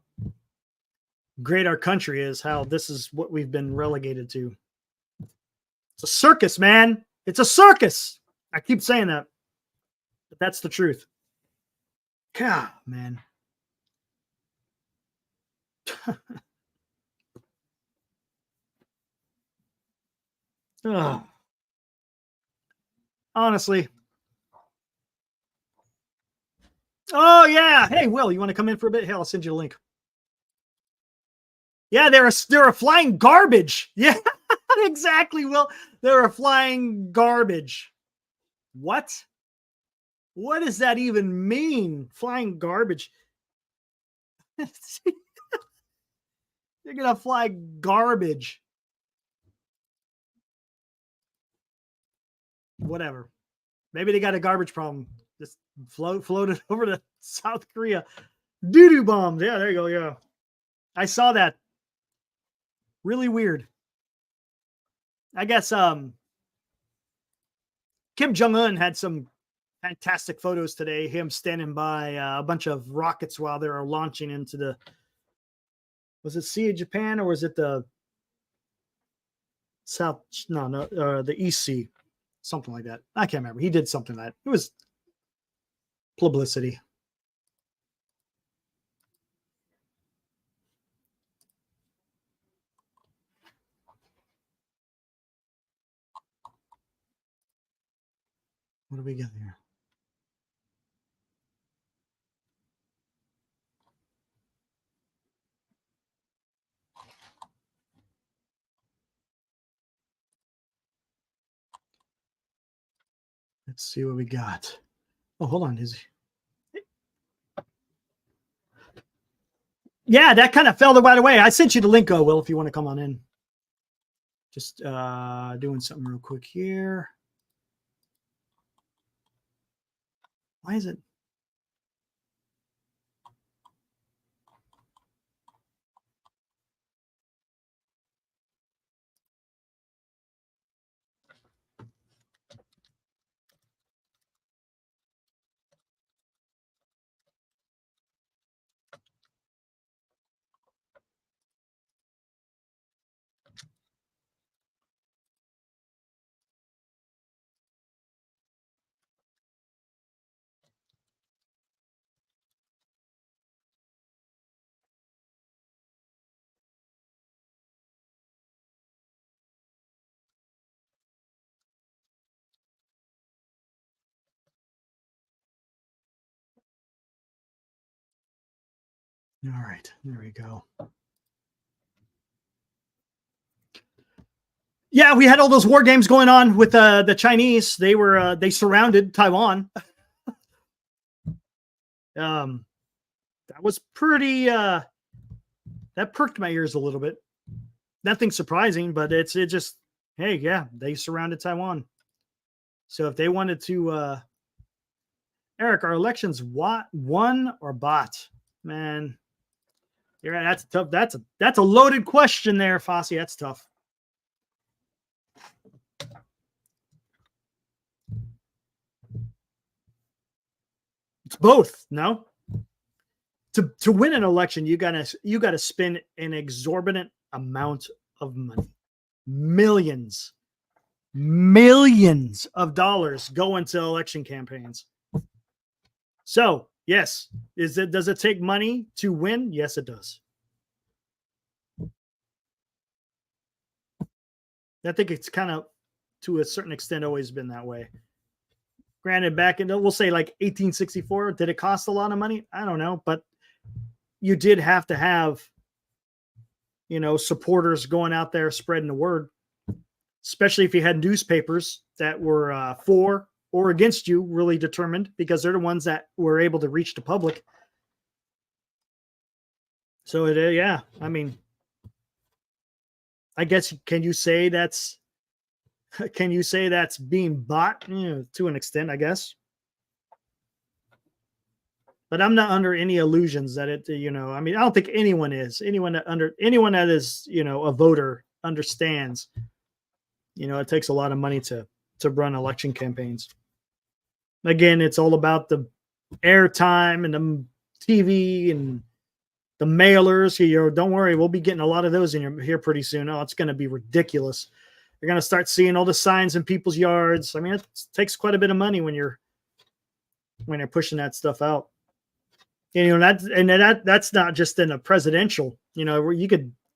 great our country is, how this is what we've been relegated to. It's a circus, man. It's a circus. I keep saying that, but that's the truth. God, man. Oh. Honestly. Oh, yeah. Hey, Will, you want to come in for a bit? Hell, I'll send you a link. Yeah, they're a flying garbage. Yeah, exactly, Will. They're a flying garbage. What? What does that even mean? Flying garbage. They're going to fly garbage. Whatever. Maybe they got a garbage problem. Just floated over to South Korea. Doo-doo bombs. Yeah, there you go. Yeah. I saw that. Really weird. I guess Kim Jong-un had some fantastic photos today. Him standing by a bunch of rockets while they were launching into the, was it Sea of Japan or was it the South? No, the East Sea, something like that. I can't remember. He did something like that. It was publicity. What do we got here? Let's see what we got. Oh, hold on, Izzy. Yeah, that kind of fell right away. I sent you the link, Will, if you want to come on in. Just doing something real quick here. Why is it? All right, there we go. Yeah, we had all those war games going on with the Chinese. They surrounded Taiwan. That was pretty. That perked my ears a little bit. Nothing surprising, but it just, hey, yeah, they surrounded Taiwan. So if they wanted to, Eric, our elections won or bought? Man, you're right. That's tough. That's a loaded question there, Fossey. That's tough. It's both. No. To win an election, you gotta spend an exorbitant amount of money, millions of dollars go into election campaigns. So yes, does it take money to win? Yes, it does. I think it's kind of, to a certain extent, always been that way. Granted, back in, we'll say like 1864, did it cost a lot of money? I don't know, but you did have to have, supporters going out there spreading the word, especially if you had newspapers that were for or against you, really determined, because they're the ones that were able to reach the public. So yeah, I mean, I guess, can you say that's being bought, to an extent, I guess. But I'm not under any illusions that it, I mean, I don't think anyone is. Anyone that is, a voter understands, it takes a lot of money to run election campaigns. Again, it's all about the airtime and the TV and the mailers. Don't worry, we'll be getting a lot of those in here pretty soon. Oh, it's going to be ridiculous. You're going to start seeing all the signs in people's yards. I mean, it takes quite a bit of money when you're pushing that stuff out. That's not just in a presidential, where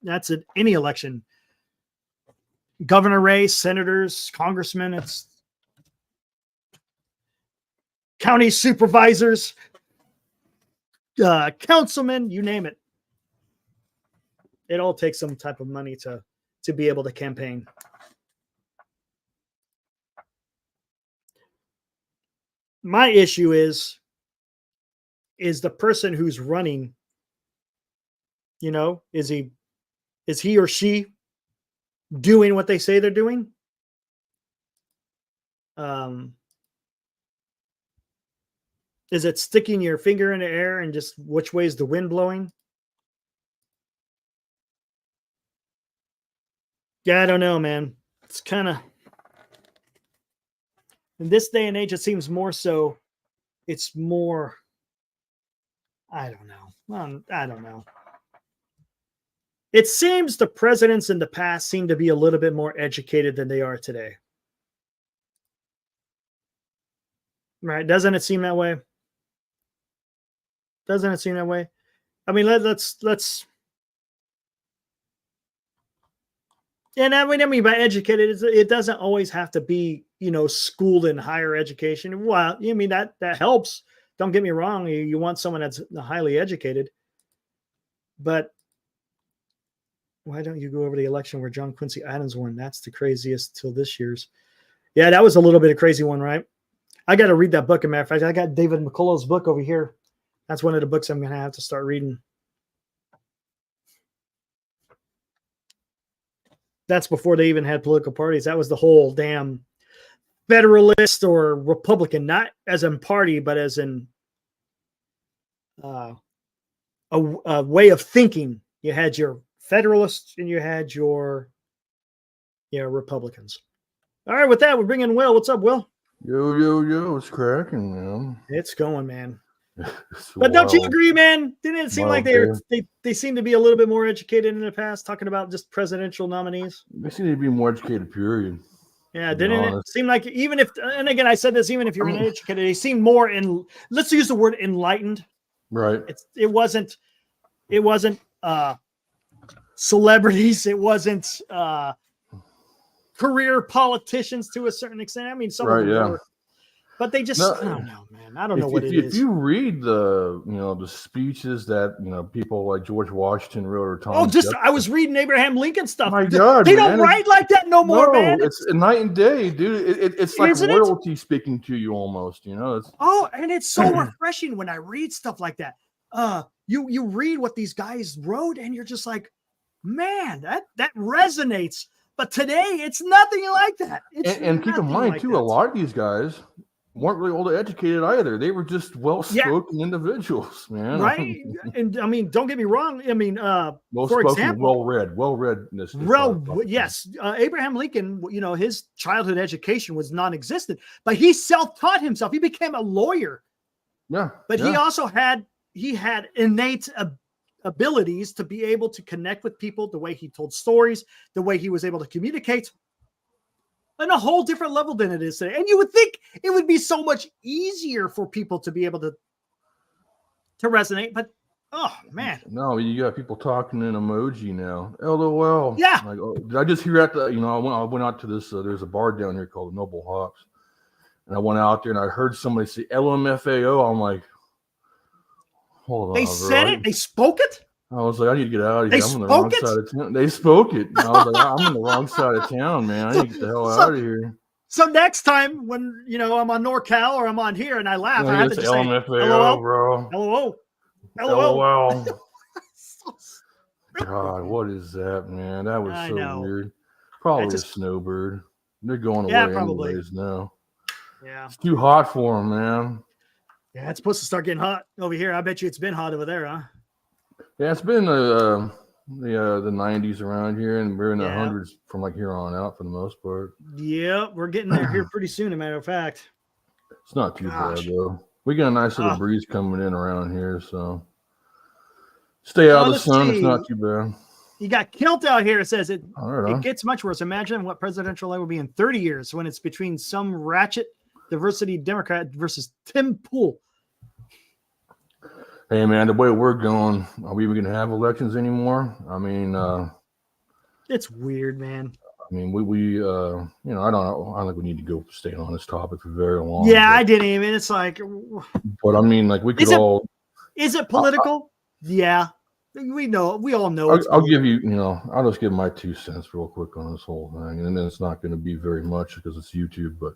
that's in any election, governor race, senators, congressmen, it's county supervisors, councilmen, you name it. It all takes some type of money to be able to campaign. My issue is the person who's running, is he or she doing what they say they're doing? Is it sticking your finger in the air and just which way is the wind blowing? Yeah, I don't know, man. It's kind of, in this day and age, it seems more so. It's more, I don't know. I don't know. It seems the presidents in the past seem to be a little bit more educated than they are today. Right? Doesn't it seem that way? Doesn't it seem that way? I mean, let's. And I mean by educated, it doesn't always have to be, schooled in higher education. Well, I mean, that helps. Don't get me wrong. You want someone that's highly educated. But why don't you go over the election where John Quincy Adams won? That's the craziest till this year's. Yeah, that was a little bit of crazy one, right? I got to read that book. As a matter of fact, I got David McCullough's book over here. That's one of the books I'm going to have to start reading. That's before they even had political parties. That was the whole damn Federalist or Republican, not as in party, but as in a way of thinking. You had your Federalists and you had your Republicans. All right, with that, we're bringing Will. What's up, Will? Yo, it's cracking, man. It's going, man. But don't you agree, man? Didn't it seem like they seem to be a little bit more educated in the past, talking about just presidential nominees? They seem to be more educated, period. Yeah, didn't it seem like, even if, and again, I said this, even if you're uneducated, they seem more let's use the word enlightened. Right. It wasn't celebrities. It wasn't career politicians to a certain extent. I mean, some of them were, but they just, I don't know, man. I don't know what it is. If you read the speeches that, people like George Washington wrote or Thomas I was reading Abraham Lincoln stuff. My God, they don't write like that no more, man. It's night and day, dude. It's like royalty speaking to you almost, and it's so refreshing when I read stuff like that. You read what these guys wrote and you're just like, man, that resonates. But today it's nothing like that. And keep in mind too, a lot of these guys weren't really all that educated either. They were just well-spoken individuals, man. Right? And I mean, don't get me wrong. I mean, for example, well-readness. Yes. Abraham Lincoln, his childhood education was non-existent, but he self-taught himself. He became a lawyer. Yeah. But he also had innate abilities to be able to connect with people, the way he told stories, the way he was able to communicate on a whole different level than it is today. And you would think it would be so much easier for people to be able to resonate, but oh man. No, you got people talking in emoji now. LOL. Yeah. Like, did I just hear at the, I went out to this, there's a bar down here called Noble Hops. And I went out there and I heard somebody say LMFAO. I'm like, hold on. They said it? They spoke it? I was like, I need to get out of here. I'm on the wrong side of town. They spoke it. And I was like, I'm on the wrong side of town, man. I need to get the hell out of here. So next time when, I'm on NorCal or I'm on here and I laugh, I have to just say, LMFAO, bro. LOL. God, what is that, man? That was so weird. Probably a snowbird. They're going away anyways now. Yeah. It's too hot for them, man. Yeah, it's supposed to start getting hot over here. I bet you it's been hot over there, huh? Yeah, it's been the 90s around here, and we're in the hundreds from like here on out for the most part. Yeah, we're getting there here pretty soon, as a matter of fact. It's not too bad, though. We got a nice little breeze coming in around here, so stay out of the sun. It's not too bad. You got Kilt out here. It says it gets much worse. Imagine what presidential life will be in 30 years when it's between some ratchet diversity Democrat versus Tim Pool. Hey man, the way we're going, are we even going to have elections anymore? I mean, it's weird, man. I mean, we I don't know. I don't think we need to go stay on this topic for very long. Yeah, I didn't even. It's like, but I mean, like we could all. Is it political? Yeah, we know. We all know. I'll give you. I'll just give my 2 cents real quick on this whole thing, and then it's not going to be very much because it's YouTube, but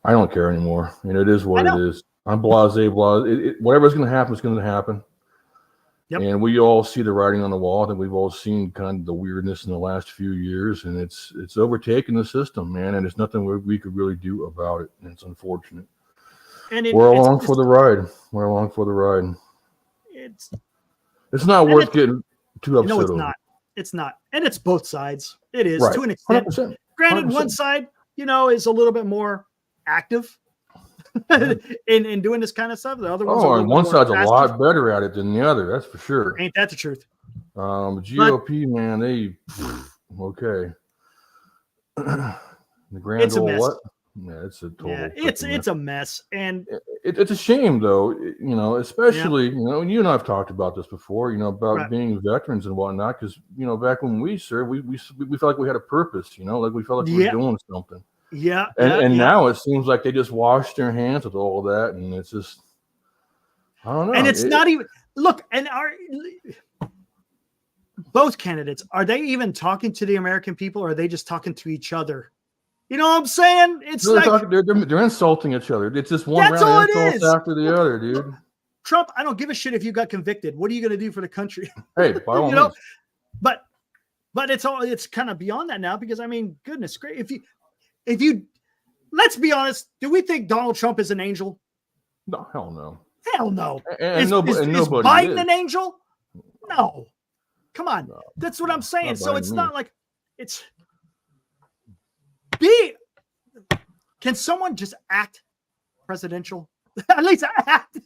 I don't care anymore. It is what it is. I'm blasé. Whatever's going to happen is going to happen. Yep. And we all see the writing on the wall. I think we've all seen kind of the weirdness in the last few years, and it's overtaken the system, man. And there's nothing we could really do about it. And it's unfortunate. And we're along for the ride. We're along for the ride. It's not worth getting too upset over. No, it's not. It's not. And it's both sides. It is to an extent. 100%. Granted, 100%. One side, is a little bit more active in doing this kind of stuff. The other one side's a lot better at it than the other. That's for sure. Ain't that the truth? GOP, man, they okay. The grand old what? Yeah, it's a total. Yeah, it's a mess, and it's a shame though. Especially and you and I have talked about this before. About being veterans and whatnot. Because back when we served, we felt like we had a purpose. Like we felt like we were doing something. Yeah. And now it seems like they just wash their hands with all of that, and it's just I don't know. And it's not even look. And both candidates, are they even talking to the American people, or are they just talking to each other? You know what I'm saying? It's they're insulting each other. It's just one round of insults after the other, dude. Trump, I don't give a shit if you got convicted. What are you going to do for the country? Hey, by all means. But But it's kind of beyond that now because I mean, goodness gracious, if you let's be honest, do we think Donald Trump is an angel? No, hell no. Hell no. And Is nobody Biden is. an angel? No. Come on. No, That's what I'm saying. not So by it's me. not like it's be. Can someone just act presidential? At least act.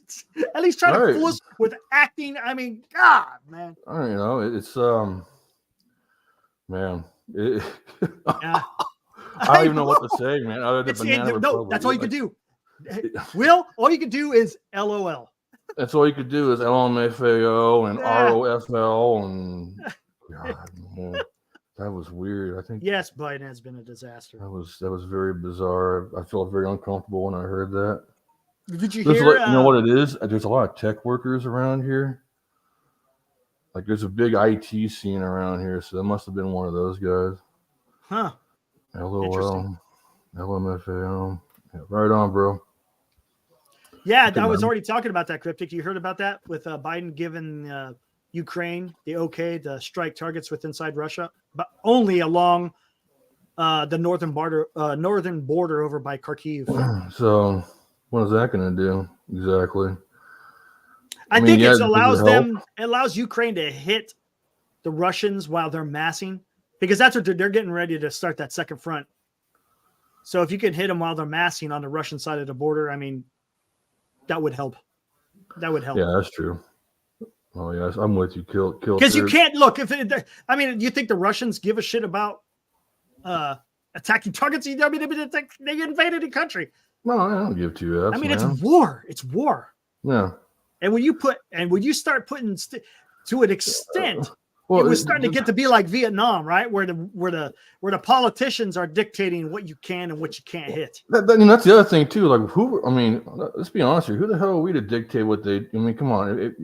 At least try to Right. fool us with acting. I mean, God, man. I don't know. It's man. Yeah. I don't even know what to say, man. Other than It's, Banana no, Republic. that's all you can do. Will, all you can do is LOL. That's all you could do is LMFAO and Yeah. ROFL and God, man, that was weird. I think Yes, Biden has been a disaster. that was very bizarre. I felt very uncomfortable when I heard that. Did you There's hear? you know what it is? There's a lot of tech workers around here. Like there's a big IT scene around here, so that must have been one of those guys. Huh. LOL, Interesting. LMFAO. Yeah, right on, bro. Yeah, Good I was man. already talking about that, Cryptic. You heard about that with Biden giving Ukraine the okay to strike targets with inside Russia, but only along the northern border over by Kharkiv. So, what is that going to do exactly? I mean, think yeah, it does it allows Ukraine to hit the Russians while they're massing, because that's what they're getting ready to start that second front. So if you can hit them while they're massing on the Russian side of the border, I mean, that would help. That would help. Yeah, that's true. Oh yes, I'm with you. Kill. Because you can't look if I mean, you think the Russians give a shit about attacking targets? I mean, they invaded a country. No, I don't give two F's. I mean, man. it's war. It's war. Yeah. And when you start putting to an extent, Well, it was starting to get to be like Vietnam, right? Where the politicians are dictating what you can and what you can't hit. and that's the other thing too. Like who? I mean, let's be honest here. Who the hell are we to dictate what they? I mean, come on.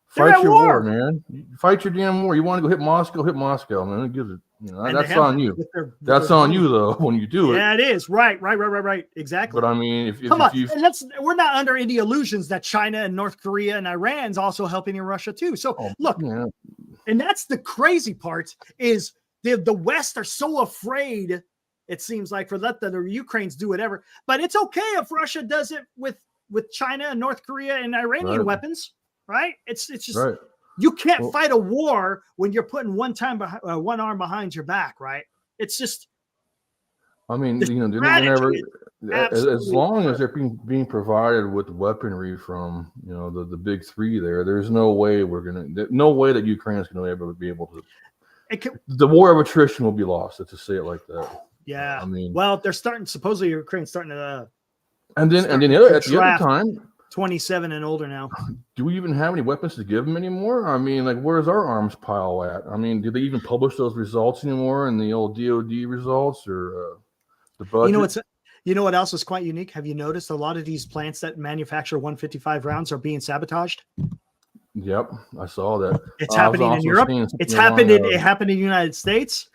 Fight your war, man. Fight your damn war. You want to go hit Moscow? Hit Moscow, man. It gives it. That's on you. That's on you though when you do it. Yeah, it is. Right. Exactly. But I mean, if we're not under any illusions that China and North Korea and Iran's also helping in Russia too. So look, yeah. And that's the crazy part is the West are so afraid, it seems like, for let the Ukrainians do whatever. But it's okay if Russia does it with China and North Korea and Iranian weapons, right? It's just you can't fight a war when you're putting one arm behind your back, right? It's just. I mean, they're never, as long as they're being provided with weaponry from the big three there's no way that Ukraine is going to be able to. The war of attrition will be lost. To say it like that. Yeah, I mean, well, they're supposedly Ukraine's starting to. And then at the other time, 27 and older now. Do we even have any weapons to give them anymore? I mean, like, where's our arms pile at? I mean, do they even publish those results anymore in the old DoD results or the budget? You know what else is quite unique? Have you noticed a lot of these plants that manufacture 155 rounds are being sabotaged? Yep, I saw that. It's happening in Europe. It happened in the United States.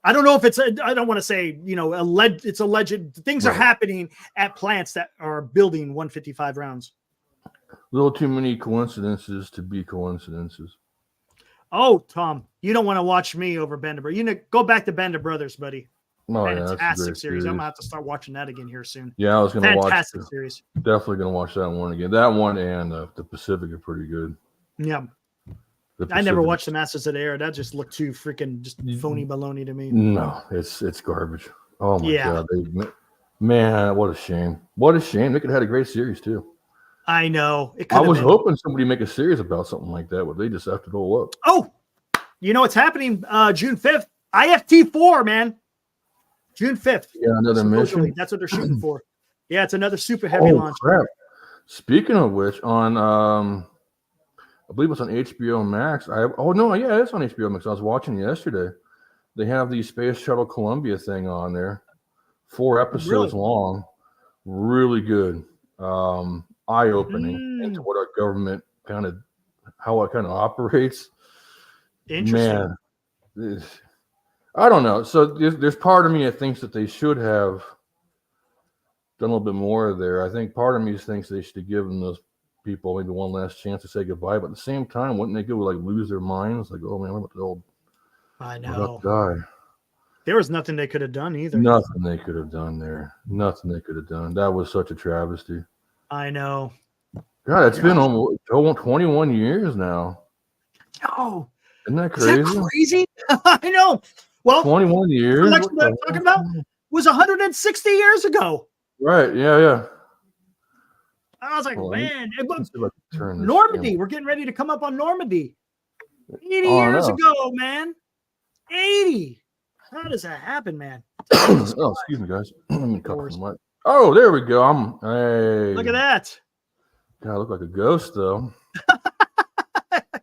I don't know if it's. I don't want to say it's alleged. Things are happening at plants that are building 155 rounds. A little too many coincidences to be coincidences. Oh, Tom, you don't want to watch me over Band of Brothers. Go back to Band of Brothers, buddy. Oh, fantastic series. I'm gonna have to start watching that again here soon. Yeah, I was gonna watch. Fantastic series. Definitely gonna watch that one again. That one and the Pacific are pretty good. Yeah. I never watched the Masters of the Air. That just looked too freaking just phony baloney to me. No, it's garbage. Oh my god, man, what a shame! What a shame. They could have had a great series too. I know. I was hoping somebody make a series about something like that, but they just have to roll up. Oh, you know what's happening? June 5th, IFT4, man. June 5th. Yeah, another mission. That's what they're shooting for. Yeah, it's another super heavy launch. Crap. Speaking of which, on I believe it's on HBO Max. It's on HBO Max. I was watching it yesterday. They have the Space Shuttle Columbia thing on there. 4 episodes long. Really good. Eye-opening into what our government how it operates. Interesting. Man, I don't know. So there's part of me that thinks that they should have done a little bit more there. I think part of me thinks they should have given those people maybe one last chance to say goodbye, but at the same time, wouldn't they go lose their minds? Like, oh man, what about the old I What about know. the guy? There was nothing they could have done either. Nothing they could have done there. Nothing they could have done. That was such a travesty. I know. God, it's been Gosh. almost 21 years now. Oh, Isn't that is that crazy? crazy? I know. Well, 21 the years? election What that I'm the talking heck? about was 160 years ago. Right. Yeah. I was like, Hold on, man, it was let's see if I can turn this. Normandy. We're getting ready to come up on Normandy. 80 Oh, I years know. ago, man. 80. How does that happen, man? Oh, excuse me, guys. Let me cut the mic. Oh, there we go. Hey. Look at that. God, I look like a ghost, though.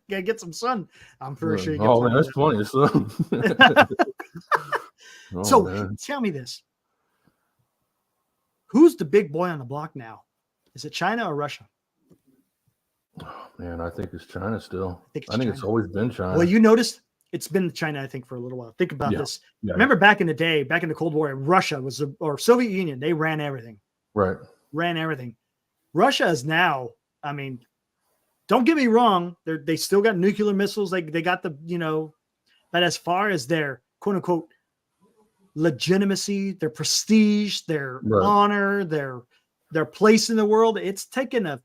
Gotta get some sun. I'm pretty sure you get Oh, some man, that's funny. Oh, so man. tell me this. Who's the big boy on the block now? Is it China or Russia? Oh, man, I think it's China still. I think it's China. always been China. Well, you noticed it's been China, I think, for a little while. Think about this. Yeah. Remember back in the day, back in the Cold War, Russia was or Soviet Union, they ran everything. Right. Ran everything. Russia is now, I mean, don't get me wrong, they still got nuclear missiles. They got the, but as far as their quote unquote legitimacy, their prestige, their honor, their place in the world, it's taken a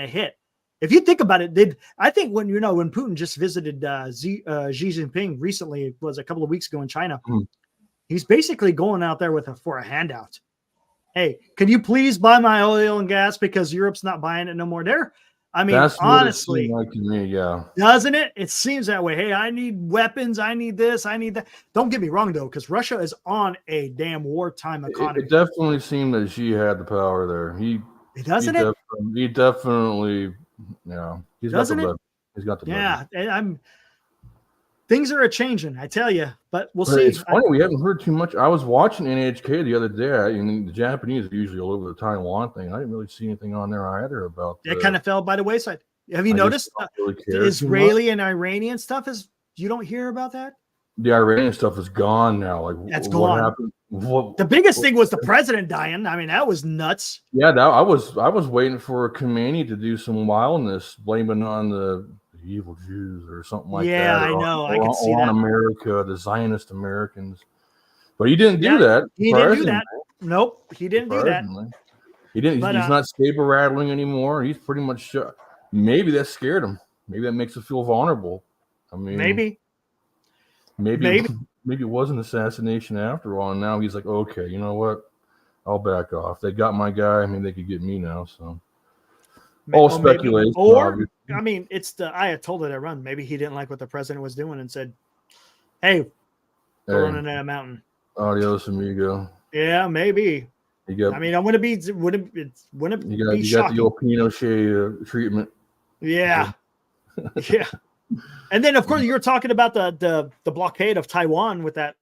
hit. If you think about it, I think when Putin just visited Xi Jinping recently, it was a couple of weeks ago in China, he's basically going out there for a handout. Hey, can you please buy my oil and gas because Europe's not buying it no more? I mean, that's honestly, what it seemed like to me, yeah. Doesn't it? It seems that way. Hey, I need weapons. I need this. I need that. Don't get me wrong, though, because Russia is on a damn wartime economy. It definitely seemed that she had the power there. He definitely, yeah. He's got the Yeah, things are a changing, I tell you, but we'll see. It's funny, we haven't heard too much. I was watching NHK the other day, and the Japanese are usually all over the Taiwan thing. I didn't really see anything on there either about it. Kind of fell by the wayside. Have you noticed the Israeli and Iranian stuff you don't hear about that? The Iranian stuff is gone now. Like, that's what gone. Happened? The biggest thing was the president dying. I mean, that was nuts. Yeah, I was waiting for Khomeini to do some wildness, blaming on the evil Jews or something like that. Yeah, I know. I can see that. On America, the Zionist Americans. But he didn't do that. He didn't do that. Nope, he didn't do that. He didn't. He's not saber rattling anymore. He's pretty much. Maybe that scared him. Maybe that makes him feel vulnerable. I mean, maybe it was an assassination after all. And now he's like, okay, you know what? I'll back off. They got my guy. I mean, they could get me now. So. All speculation. Or, I mean, it's the Ayatollah that run. Maybe he didn't like what the president was doing and said, hey, we're running that mountain. Adios, amigo. Yeah, maybe. I mean, I wouldn't be you got shocking. the old Pinochet treatment. Yeah. Yeah. And then, of course, you were talking about the blockade of Taiwan with that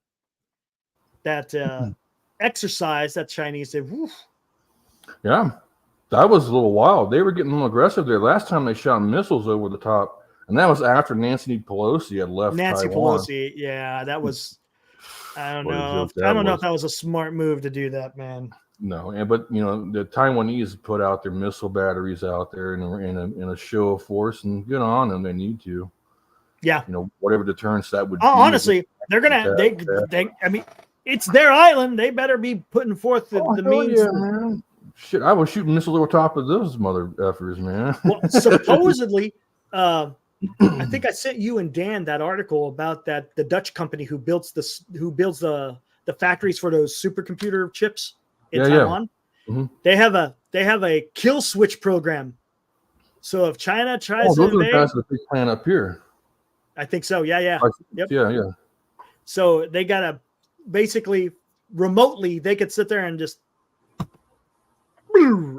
exercise that Chinese did. Woof. Yeah. That was a little wild. They were getting a little aggressive there. Last time they shot missiles over the top, and that was after Nancy Pelosi had left Taiwan. Pelosi, yeah, that was. I don't know. I don't know if that was a smart move to do that, man. No, but the Taiwanese put out their missile batteries out there in a show of force, and good on them. They need to. Yeah. Whatever deterrence that would be. Honestly, they're gonna. They. I mean, it's their island. They better be putting forth the means. Yeah, man. Shit, I was shooting missiles over top of those mother effers, man. Well, supposedly, I think I sent you and Dan that article about the Dutch company who builds the factories for those supercomputer chips in Taiwan. Yeah. Mm-hmm. They have a kill switch program. So if China tries to invade, those are the big plan up here. I think so. Yeah. Yep. Yeah. So they gotta basically remotely they could sit there and just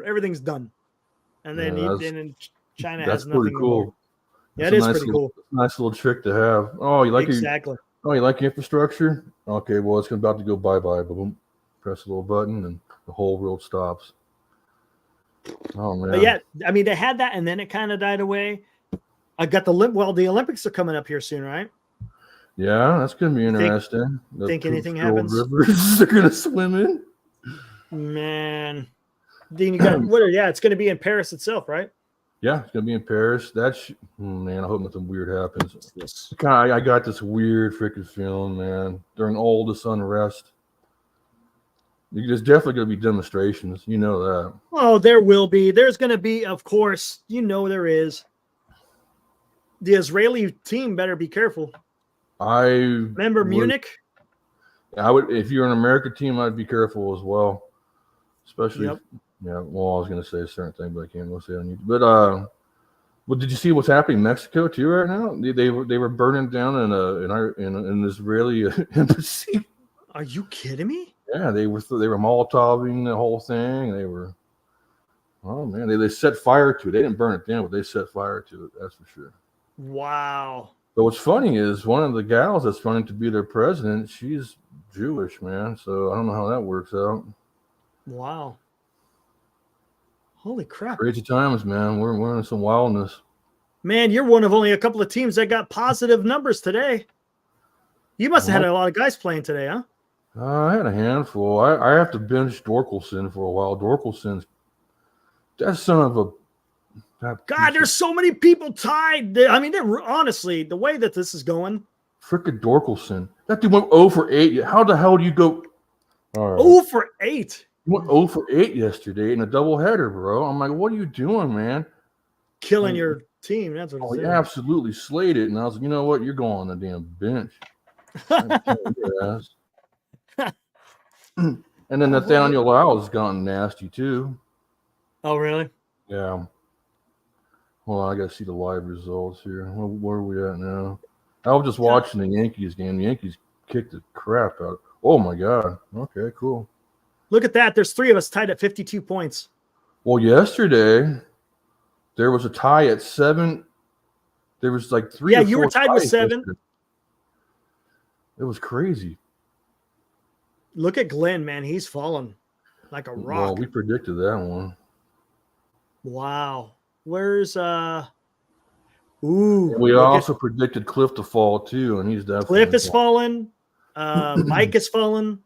everything's done, and then China has nothing. Pretty cool. More. Yeah, it is pretty cool. Nice little trick to have. Oh, you like exactly? You like infrastructure? Okay, well it's about to go bye. Boom, press a little button, and the whole world stops. Oh man. But yeah, I mean they had that, and then it kind of died away. I got the Olympics are coming up here soon, right? Yeah, that's gonna be interesting. Think anything happens? Rivers they're gonna swim in. Man. Then you got it's going to be in Paris itself, right? Yeah, it's gonna be in Paris. Man. I hope nothing weird happens. Yes. I got this weird freaking feeling, man. During all this unrest, there's definitely gonna be demonstrations. You know that. Oh, there will be. There's going to be, of course. There is. The Israeli team better be careful. Remember Munich? I would, if you're an American team, I'd be careful as well. Especially, Yep. yeah. Well, I was gonna say a certain thing, but I can't go say it on YouTube. But well, did you see what's happening in Mexico too right now? They were burning down an Israeli embassy. Are you kidding me? Yeah, they were Molotoving the whole thing. They were, oh man, they set fire to it. They didn't burn it down, but they set fire to it. That's for sure. Wow. But what's funny is one of the gals that's running to be their president, she's Jewish, man. So I don't know how that works out. Wow. Holy crap. Crazy times, man. We're in some wildness. Man, you're one of only a couple of teams that got positive numbers today. You must have had a lot of guys playing today, huh? I had a handful. I have to bench Dorkelson for a while. Dorkelson's that son of a God, there's so many people tied. I mean, honestly, the way that this is going. Frickin' Dorkelson. That dude went 0 for 8. How the hell do you go? All right. 0 for 8. You went 0 for 8 yesterday in a doubleheader, bro. I'm like, what are you doing, man? Killing your team. That's what it's he absolutely slayed it. And I was like, you know what? You're going on the damn bench. And then Nathaniel Lyle's gotten nasty too. Oh, really? Yeah. Well, I got to see the live results here. Where are we at now? I was just watching the Yankees game. The Yankees kicked the crap out. Oh, my God. Okay, cool. Look at that. There's 3 of us tied at 52 points. Well, yesterday, there was a tie at 7. There was like 3 Yeah, you were tied with 7. Yesterday. It was crazy. Look at Glenn, man. He's fallen like a rock. Well, we predicted that one. Wow. Where's we also predicted Cliff to fall too, and he's definitely Cliff is fallen. Mike is fallen.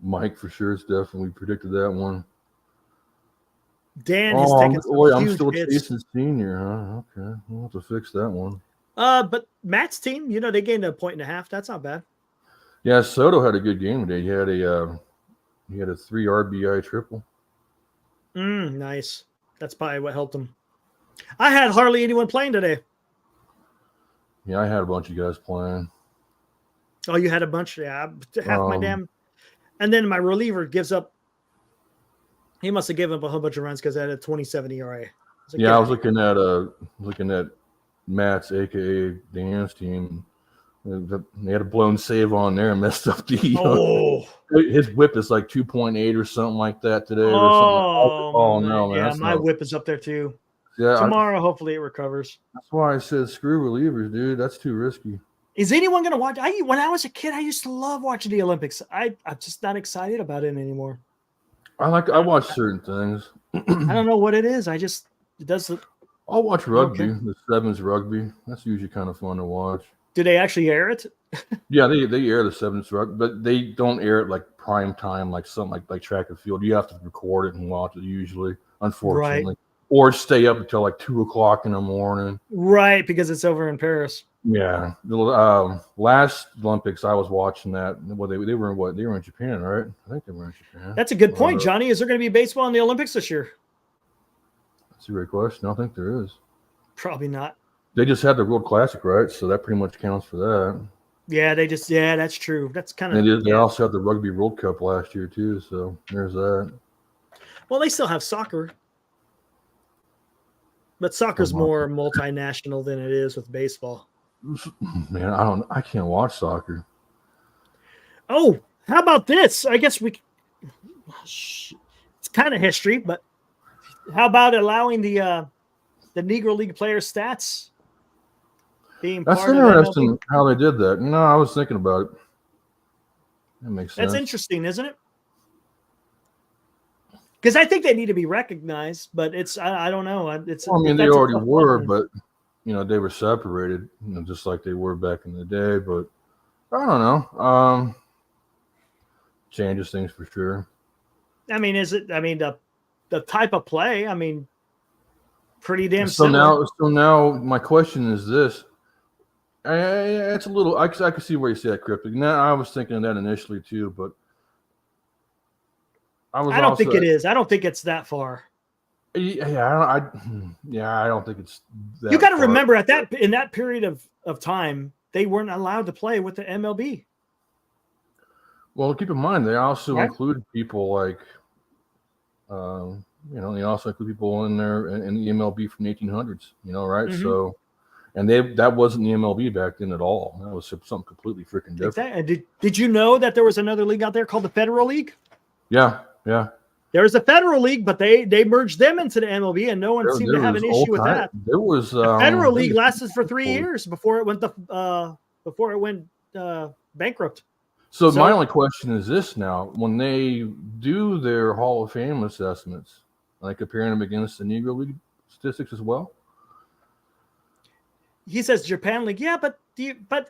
Mike for sure is definitely predicted that one. Dan is taking I'm still chasing Senior, huh? Okay, we'll have to fix that one. But Matt's team, they gained 1.5 points. That's not bad. Yeah, Soto had a good game today. He had a 3 RBI triple. Nice. That's probably what helped him. I had hardly anyone playing today. Yeah, I had a bunch of guys playing. Oh, you had a bunch? Yeah, half my damn. And then my reliever gives up. He must have given up a whole bunch of runs because I had a 27 ERA. I was looking at Matt's, aka Dan's team. They had a blown save on there and messed up the. His whip is like 2.8 or something like that today. Oh no, man! Yeah, my whip is up there too. Yeah, tomorrow hopefully it recovers. That's why I said screw relievers, dude. That's too risky. Is anyone going to watch? When I was a kid, I used to love watching the Olympics. I'm just not excited about it anymore. I watch certain things. I don't know what it is. It does. I'll watch rugby, the sevens rugby. That's usually kind of fun to watch. Do they actually air it? Yeah, they air the sevens rugby, but they don't air it like prime time, like something like track and field. You have to record it and watch it usually, unfortunately. Right. Or stay up until like 2:00 in the morning. Right, because it's over in Paris. Yeah. The last Olympics, I was watching that. Well, they were in what? They were in Japan, right? I think they were in Japan. That's a good point, Johnny. Is there going to be baseball in the Olympics this year? That's a great question. I don't think there is. Probably not. They just had the World Classic, right? So that pretty much counts for that. Yeah, that's true. That's kind of. They also had the Rugby World Cup last year too. So there's that. Well, they still have soccer. But soccer's more multinational than it is with baseball. Man, I can't watch soccer. Oh, how about this? I guess it's kind of history, but how about allowing the Negro League player stats being That's part interesting of how they did that. No, I was thinking about it. That makes sense. That's interesting, isn't it? Because I think they need to be recognized, but I don't know. They already were, but they were separated, just like they were back in the day. But I don't know. Changes things for sure. I mean, the type of play? I mean, Pretty damn So similar. now my question is this. It's a little. I can see where you say that, Cryptic. Now I was thinking of that initially too, but I don't think it is. I don't think it's that far. I don't think it's that. You got to far. remember in that period of time, they weren't allowed to play with the MLB. Well, keep in mind they also Right. included people like, they also include people in there in the MLB from the 1800s. Right? Mhm. So, and that wasn't the MLB back then at all. That was something completely freaking different. Exactly. Did you know that there was another league out there called the Federal League? Yeah. There's a Federal League, but they merged them into the MLB, and no one seemed to have an issue with that. There was the Federal League lasted for 3 years before it went bankrupt. So my only question is this: now, when they do their Hall of Fame assessments, are they comparing them against the Negro League statistics as well? He says Japan League, yeah, but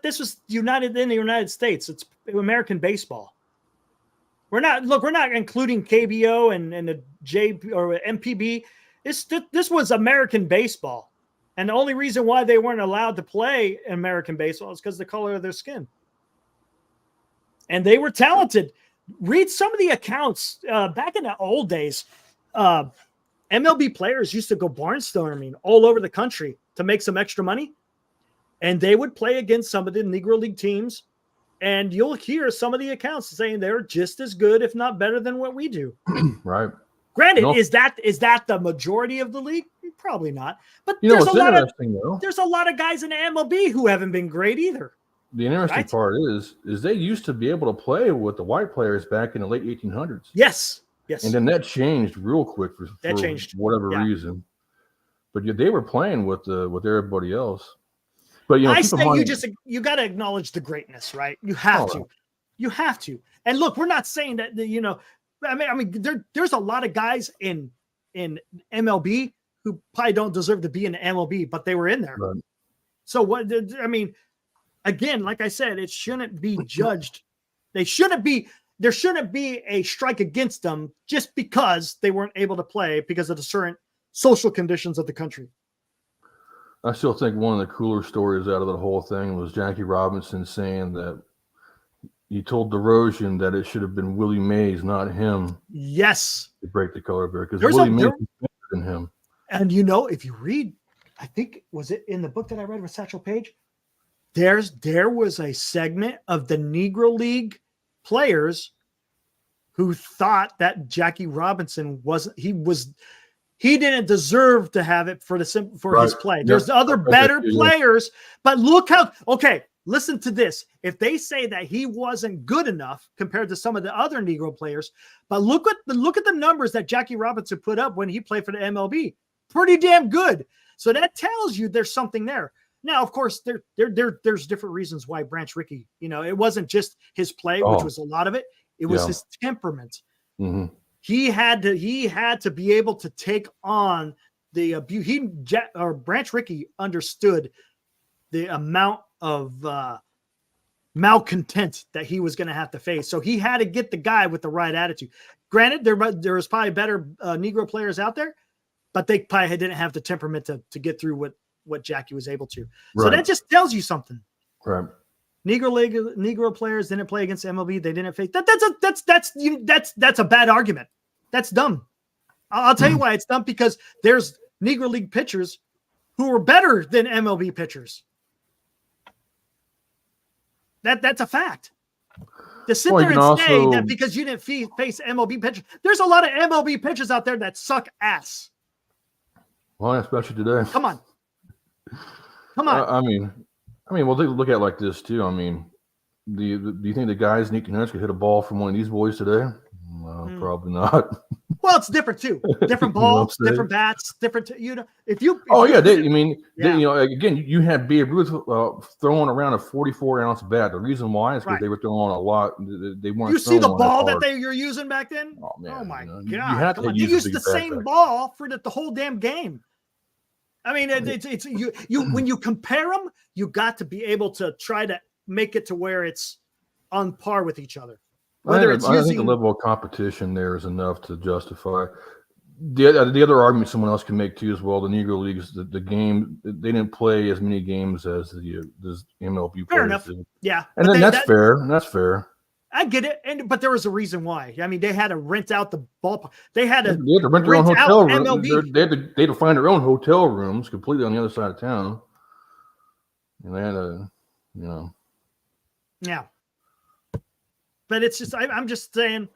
this was in the United States. It's American baseball. We're not including KBO and the J or MPB. This was American baseball, and the only reason why they weren't allowed to play American baseball is because of the color of their skin. And they were talented. Read some of the accounts back in the old days. MLB players used to go barnstorming all over the country to make some extra money, and they would play against some of the Negro League teams. And you'll hear some of the accounts saying they're just as good, if not better, than what we do. Right. Granted, is that the majority of the league? Probably not. But there's a lot of guys in the MLB who haven't been great either. The interesting part is they used to be able to play with the white players back in the late 1800s. Yes. And then that changed real quick for whatever reason. But they were playing with everybody else. But I say you got to acknowledge the greatness, right? You have to. You have to. And look, we're not saying that I mean there's a lot of guys in MLB who probably don't deserve to be in the MLB, but they were in there. Right. So what I mean, again, like I said, it shouldn't be judged. There shouldn't be a strike against them just because they weren't able to play because of the certain social conditions of the country. I still think one of the cooler stories out of the whole thing was Jackie Robinson saying that he told DeRozan that it should have been Willie Mays, not him. Yes. To break the color barrier because Willie Mays is better than him. And if you read, I think, was it in the book that I read with Satchel Paige? There was a segment of the Negro League players who thought that Jackie Robinson he didn't deserve to have it for his play. There's other better players, but listen to this. If they say that he wasn't good enough compared to some of the other Negro players, but look at the numbers that Jackie Robinson put up when he played for the MLB. Pretty damn good. So that tells you there's something there. Now, of course, there's different reasons why Branch Rickey, it wasn't just his play, which was a lot of it. It was his temperament. Mm-hmm. He had to be able to take on the abuse. Branch Rickey understood the amount of malcontent that he was going to have to face. So he had to get the guy with the right attitude. Granted, there was probably better Negro players out there, but they probably didn't have the temperament to get through what Jackie was able to. Right. So that just tells you something. Right. Negro players didn't play against MLB. They didn't face that's a bad argument. That's dumb. I'll tell you why it's dumb, because there's Negro League pitchers who are better than MLB pitchers. That's a fact. To sit there and say that because you didn't face MLB pitchers, there's a lot of MLB pitchers out there that suck ass. Well, especially today. Come on. I mean, well, look at it like this too. I mean, do you think the guys in 1800s could hit a ball from one of these boys today? Probably not. Well, it's different too. Different balls, different bats, different. Again, you had Babe Ruth throwing around a 44-ounce bat. The reason why is because they were throwing a lot. They weren't. You see the ball that you're using back then? Oh man! Oh my God! You had to you used the same ball for the whole damn game. I mean, it's when you compare them, you got to be able to try to make it to where it's on par with each other. I think the level of competition there is enough to justify. the other argument someone else can make too as well. The Negro Leagues, the game, they didn't play as many games as the MLB Fair players enough. did. Yeah. And then that's fair. That's fair. I get it, but there was a reason why. I mean, they had to rent out the ballpark. They had to rent their own hotel room. MLB. They had to find their own hotel rooms completely on the other side of town, and they had to, Yeah. But it's just, I'm just saying,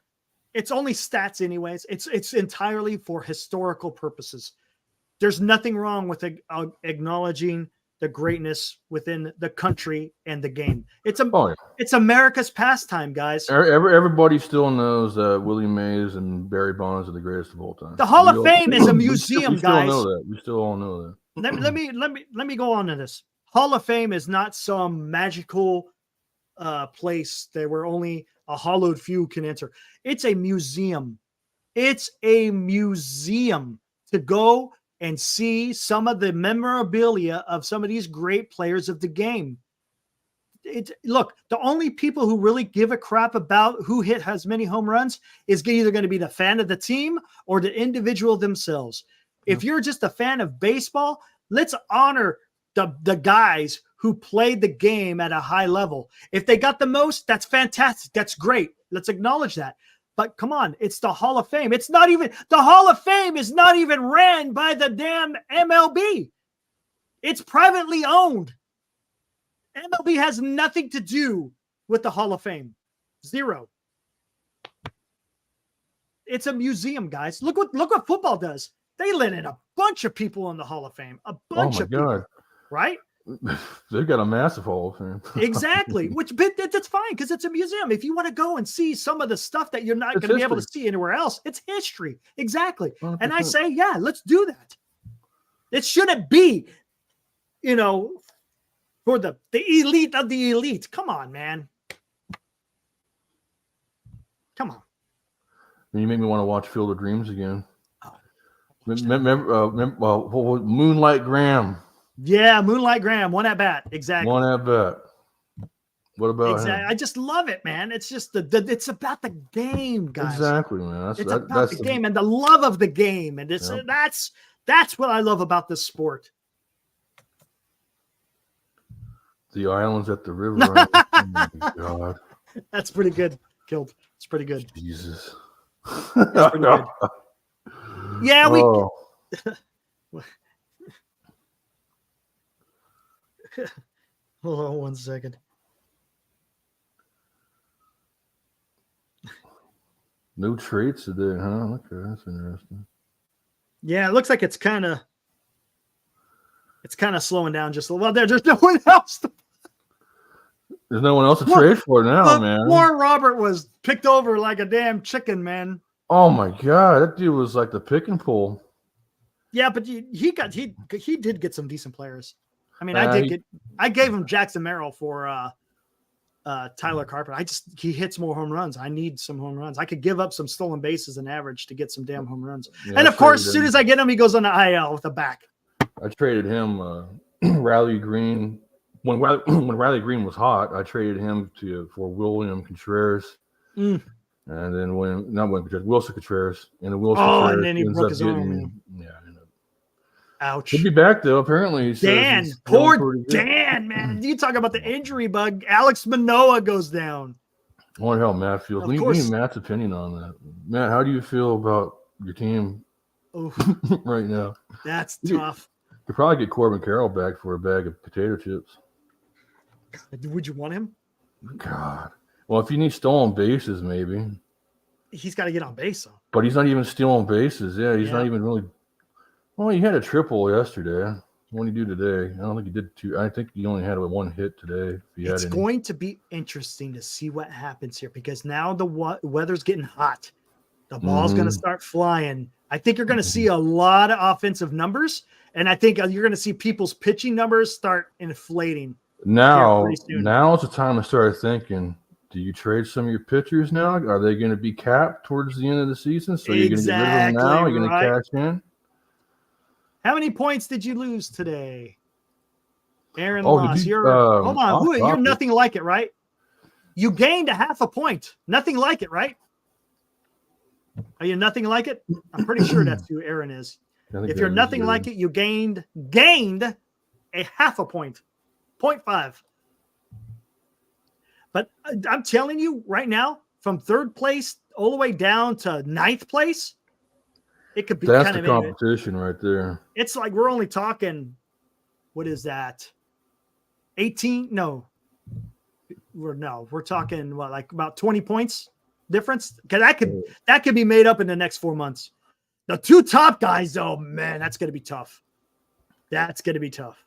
it's only stats anyways. It's entirely for historical purposes. There's nothing wrong with acknowledging the greatness within the country and the game. It's America's pastime, guys. Everybody still knows that Willie Mays and Barry Bonds are the greatest of all time. The Hall of Fame is a museum, guys. We still all know that. Let me go on to this. Hall of Fame is not some magical place that where only a hallowed few can enter. It's a museum. It's a museum to go and see some of the memorabilia of some of these great players of the game. Look, the only people who really give a crap about who hit as many home runs is either going to be the fan of the team or the individual themselves. If you're just a fan of baseball, let's honor the guys who played the game at a high level. If they got the most, that's fantastic. That's great. Let's acknowledge that. But come on, it's the Hall of Fame. It's not even, the Hall of Fame is not even ran by the damn MLB. It's privately owned. MLB has nothing to do with the Hall of Fame. Zero. It's a museum, guys. Look what football does. They let in a bunch of people in the Hall of Fame. A bunch of people. Right? They've got a massive Hall of Fame. Exactly. But that's fine because it's a museum. If you want to go and see some of the stuff that you're not going to be able to see anywhere else, it's history. Exactly. 100%. And I say, yeah, let's do that. It shouldn't be, for the elite of the elite. Come on, man. Come on. You make me want to watch Field of Dreams again. Remember Moonlight Graham. Yeah, Moonlight Graham, one at bat. Exactly. One at bat. What about him? I just love it, man. It's just it's about the game, guys. Exactly, man. It's about the game and the love of the game, and that's what I love about this sport. The islands at the river. Oh my God. That's pretty good. Killed. It's pretty good. Jesus. That's pretty good. Yeah, Hold on 1 second. No traits today, huh? Okay, that's interesting. Yeah, it looks like it's kind of slowing down just a little. Well, there's no one else. There's no one else to trade for now, man. Warren Robert was picked over like a damn chicken, man. Oh my God, that dude was like the pick and pull. Yeah, but he did get some decent players. I mean, I gave him Jackson Merrill for Tyler Carpenter. He hits more home runs. I need some home runs. I could give up some stolen bases and average to get some damn home runs. Yeah, and of course, as soon as I get him, he goes on the IL with the back. I traded him Riley Green when Riley Green was hot. I traded him for William Contreras, and then Wilson Contreras, and then Wilson. Contreras and then he broke his arm. Yeah. Ouch. He'll be back though. Apparently, poor Dan, man. You talk about the injury bug. Alex Manoah goes down. I wonder how Matt feels. We need Matt's opinion on that. Matt, how do you feel about your team right now? That's tough. You could probably get Corbin Carroll back for a bag of potato chips. Would you want him? God. Well, if you need stolen bases, maybe. He's got to get on base, though. But he's not even stealing bases. Yeah, he's not even really. Well, he had a triple yesterday. What did he do today? I don't think he did two. I think he only had one hit today. It's going to be interesting to see what happens here because now the weather's getting hot. The ball's going to start flying. I think you're going to see a lot of offensive numbers, and I think you're going to see people's pitching numbers start inflating. Now is the time to start thinking, do you trade some of your pitchers now? Are they going to be capped towards the end of the season? So you're going to get rid of them now? You're going to cash in? How many points did you lose today? Aaron lost. Hold on. You're nothing like it, right? You gained a half a point. Nothing like it, right? Are you nothing like it? I'm pretty sure that's who Aaron is. I think If you're that is nothing Aaron. like it, you gained a half a point, 0.5. But I'm telling you right now, from third place all the way down to ninth place, it could be That's kind the of competition right there. It's like we're only talking, what is that? 18? No. We're talking what, like about 20 points difference? Because that could be made up in the next 4 months. The two top guys, though, man, that's gonna be tough. That's gonna be tough.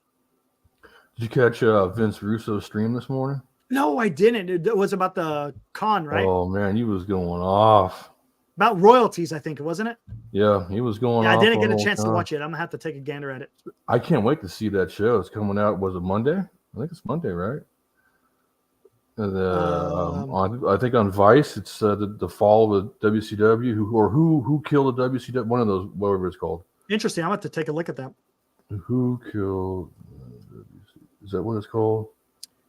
Did you catch Vince Russo's stream this morning? No, I didn't. It was about the con, right? Oh man, he was going off. About royalties, I think, wasn't it? Yeah, he was going Yeah, off. I didn't get the a whole chance to time. watch it. I'm gonna have to take a gander at it. I can't wait to see that show. It's coming out. Was it Monday? I think it's Monday, right? I think on Vice, it's the fall of the WCW. Who killed the WCW? One of those, whatever it's called. Interesting. I'm gonna have to take a look at that. Who killed? Is that what it's called?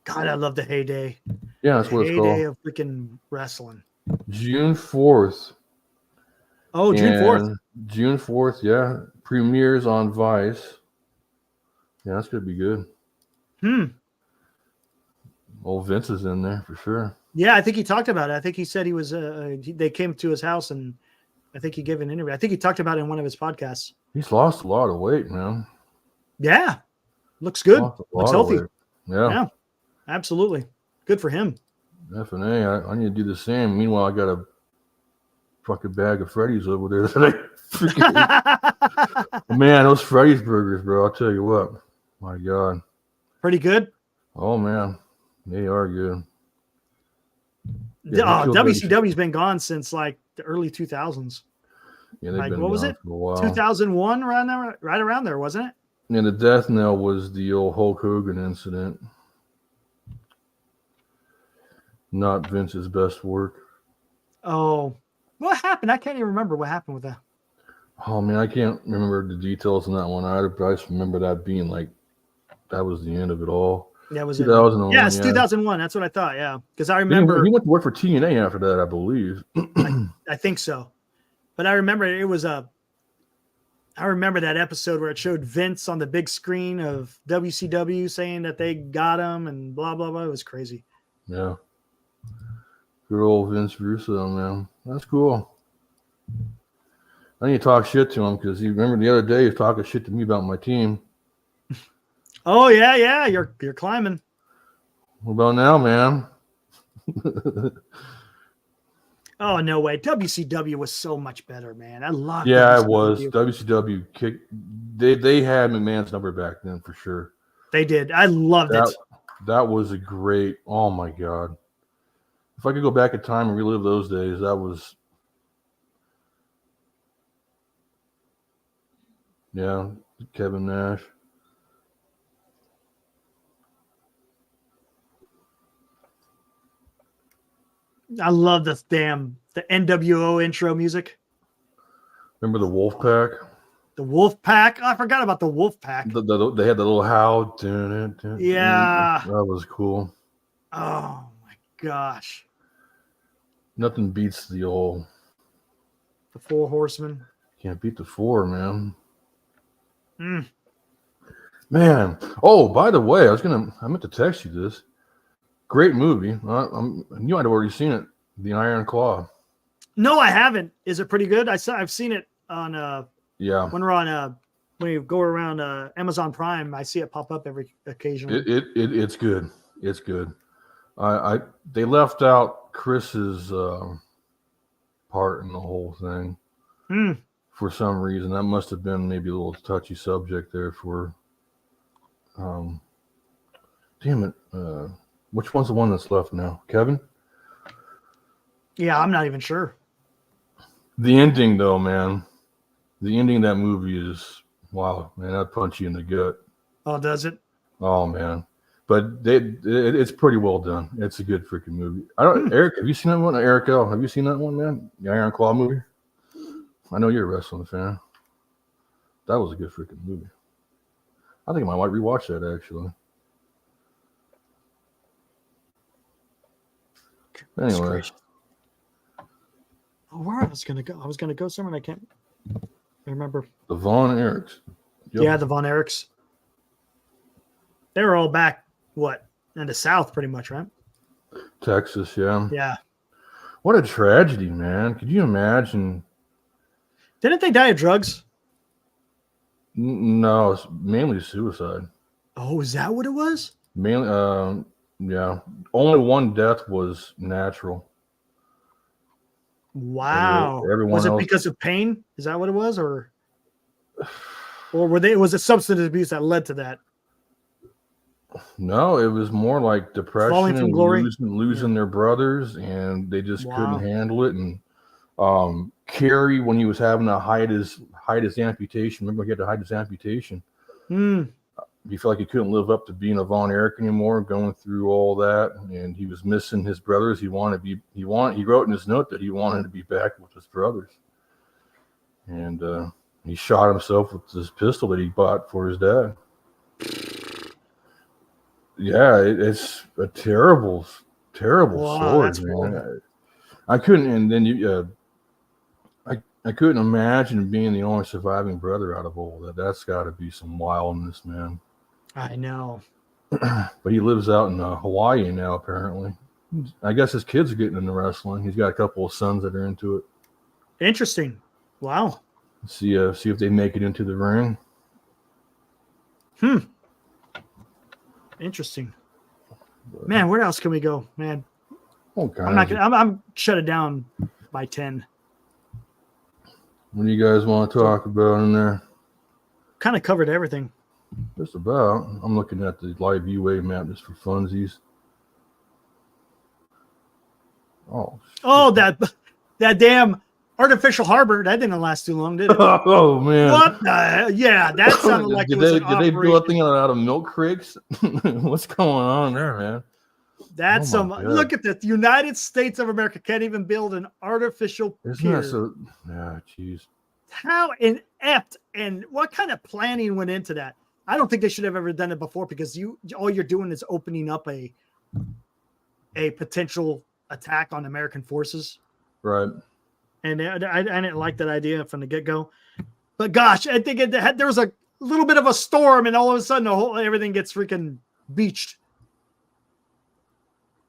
God, I love the heyday. Yeah, that's The what it's heyday called. of freaking wrestling. June 4th. Oh, June 4th. June 4th, yeah. Premieres on Vice. Yeah, that's gonna be good. Old Vince is in there for sure. Yeah, I think he talked about it. I think he said he was. They came to his house, and I think he gave an interview. I think he talked about it in one of his podcasts. He's lost a lot of weight, man. Yeah, looks good. Lost a Looks lot of healthy. weight. Yeah, Absolutely. Good for him. F&A. I need to do the same. Meanwhile, I got a fucking bag of Freddy's over there that man, those Freddy's burgers, bro. I'll tell you what. My God. Pretty good. Oh man, they are good. Yeah, WCW's been gone since like the early 2000s. Yeah, they've Like, been what was gone it? for a while. 2001, right around there, wasn't it? And the death knell was the old Hulk Hogan incident. Not Vince's best work. Oh, what happened? I can't even remember what happened with that. Oh man, I can't remember the details on that one either, but I just remember that being like that was the end of it all. Yeah, was it? 2001. Yeah, it's 2001. That's what I thought. Yeah, because I remember he went to work for TNA after that, I believe. I think so, but I remember it was I remember that episode where it showed Vince on the big screen of WCW saying that they got him and blah blah blah. It was crazy. Yeah. Good old Vince Russo, man. That's cool. I need to talk shit to him because you remember the other day he was talking shit to me about my team. Oh yeah, you're climbing. What about now, man? Oh no way! WCW was so much better, man. I love. Yeah, WCW. it was. WCW kicked. They had McMahon's number back then for sure. They did. I loved it. That was a great. Oh my God! If I could go back in time and relive those days, that was. Yeah, Kevin Nash. I love the NWO intro music. Remember the Wolfpack? The Wolf Pack. Oh, I forgot about the Wolf Pack. They had the little howl. Yeah. That was cool. Oh my gosh. Nothing beats the old. The Four Horsemen. Can't beat the four, man. Mm. Man. Oh, by the way, I meant to text you this. Great movie. You might have already seen it. The Iron Claw. No, I haven't. Is it pretty good? I've seen it on Yeah. when we're on when you go around Amazon Prime, I see it pop up every occasionally. It's good. It's good. They left out Chris's part in the whole thing for some reason. That must have been maybe a little touchy subject there for. Damn it! Which one's the one that's left now? Kevin? Yeah, I'm not even sure. The ending, though, man. The ending of that movie is wow, man. That punch you in the gut. Oh, does it? Oh man, but it's pretty well done. It's a good freaking movie. Eric, have you seen that one? Eric L, have you seen that one, man? The Iron Claw movie. I know you're a wrestling fan. That was a good freaking movie. I think I might rewatch that actually. Anyway. where I was gonna go. I was gonna go somewhere and I can't remember. The Von Erichs. Yep. Yeah, the Von Erichs. They were all back, what, in the South pretty much, right? Texas, yeah. Yeah. What a tragedy, man. Could you imagine? Didn't they die of drugs? No, it's mainly suicide. Oh, is that what it was? Mainly, yeah. Only one death was natural. Wow. Everyone Was it else, because of pain? Is that what it was? Or was it substance abuse that led to that? no, it was more like depression Falling from and glory? losing their brothers, and they just Wow. couldn't handle it. And Kerry, when he was having to hide his amputation, remember he had to hide his amputation. Hmm. He felt like he couldn't live up to being a Von Erich anymore, going through all that, and he was missing his brothers. He wrote in his note that he wanted to be back with his brothers, and he shot himself with this pistol that he bought for his dad. Yeah, it's a terrible Wow, story, that's man. horrible. I couldn't, and then I couldn't imagine being the only surviving brother out of all that. That's got to be some wildness, man. I know. But he lives out in Hawaii now, apparently. I guess his kids are getting into wrestling. He's got a couple of sons that are into it. Interesting. Wow. See if they make it into the ring. Interesting. Man, where else can we go? Man, Oh, God. I'm not gonna. I'm shut it down by 10. What do you guys want to talk about in there? Kind of covered everything. Just about. I'm looking at the live UA map just for funsies. Oh. Oh, that damn artificial harbor. That didn't last too long, did it? Oh, man. What the hell? Yeah, that sounded like it was an did they build operation. that thing out of milk crates? What's going on there, man? That's Oh my God. look at this. The United States of America can't even build an artificial Isn't pier. that so? Yeah, jeez. How inept and what kind of planning went into that? I don't think they should have ever done it before, because all you're doing is opening up a potential attack on American forces. Right. And I didn't like that idea from the get-go. But gosh, I think there was a little bit of a storm, and all of a sudden everything gets freaking beached.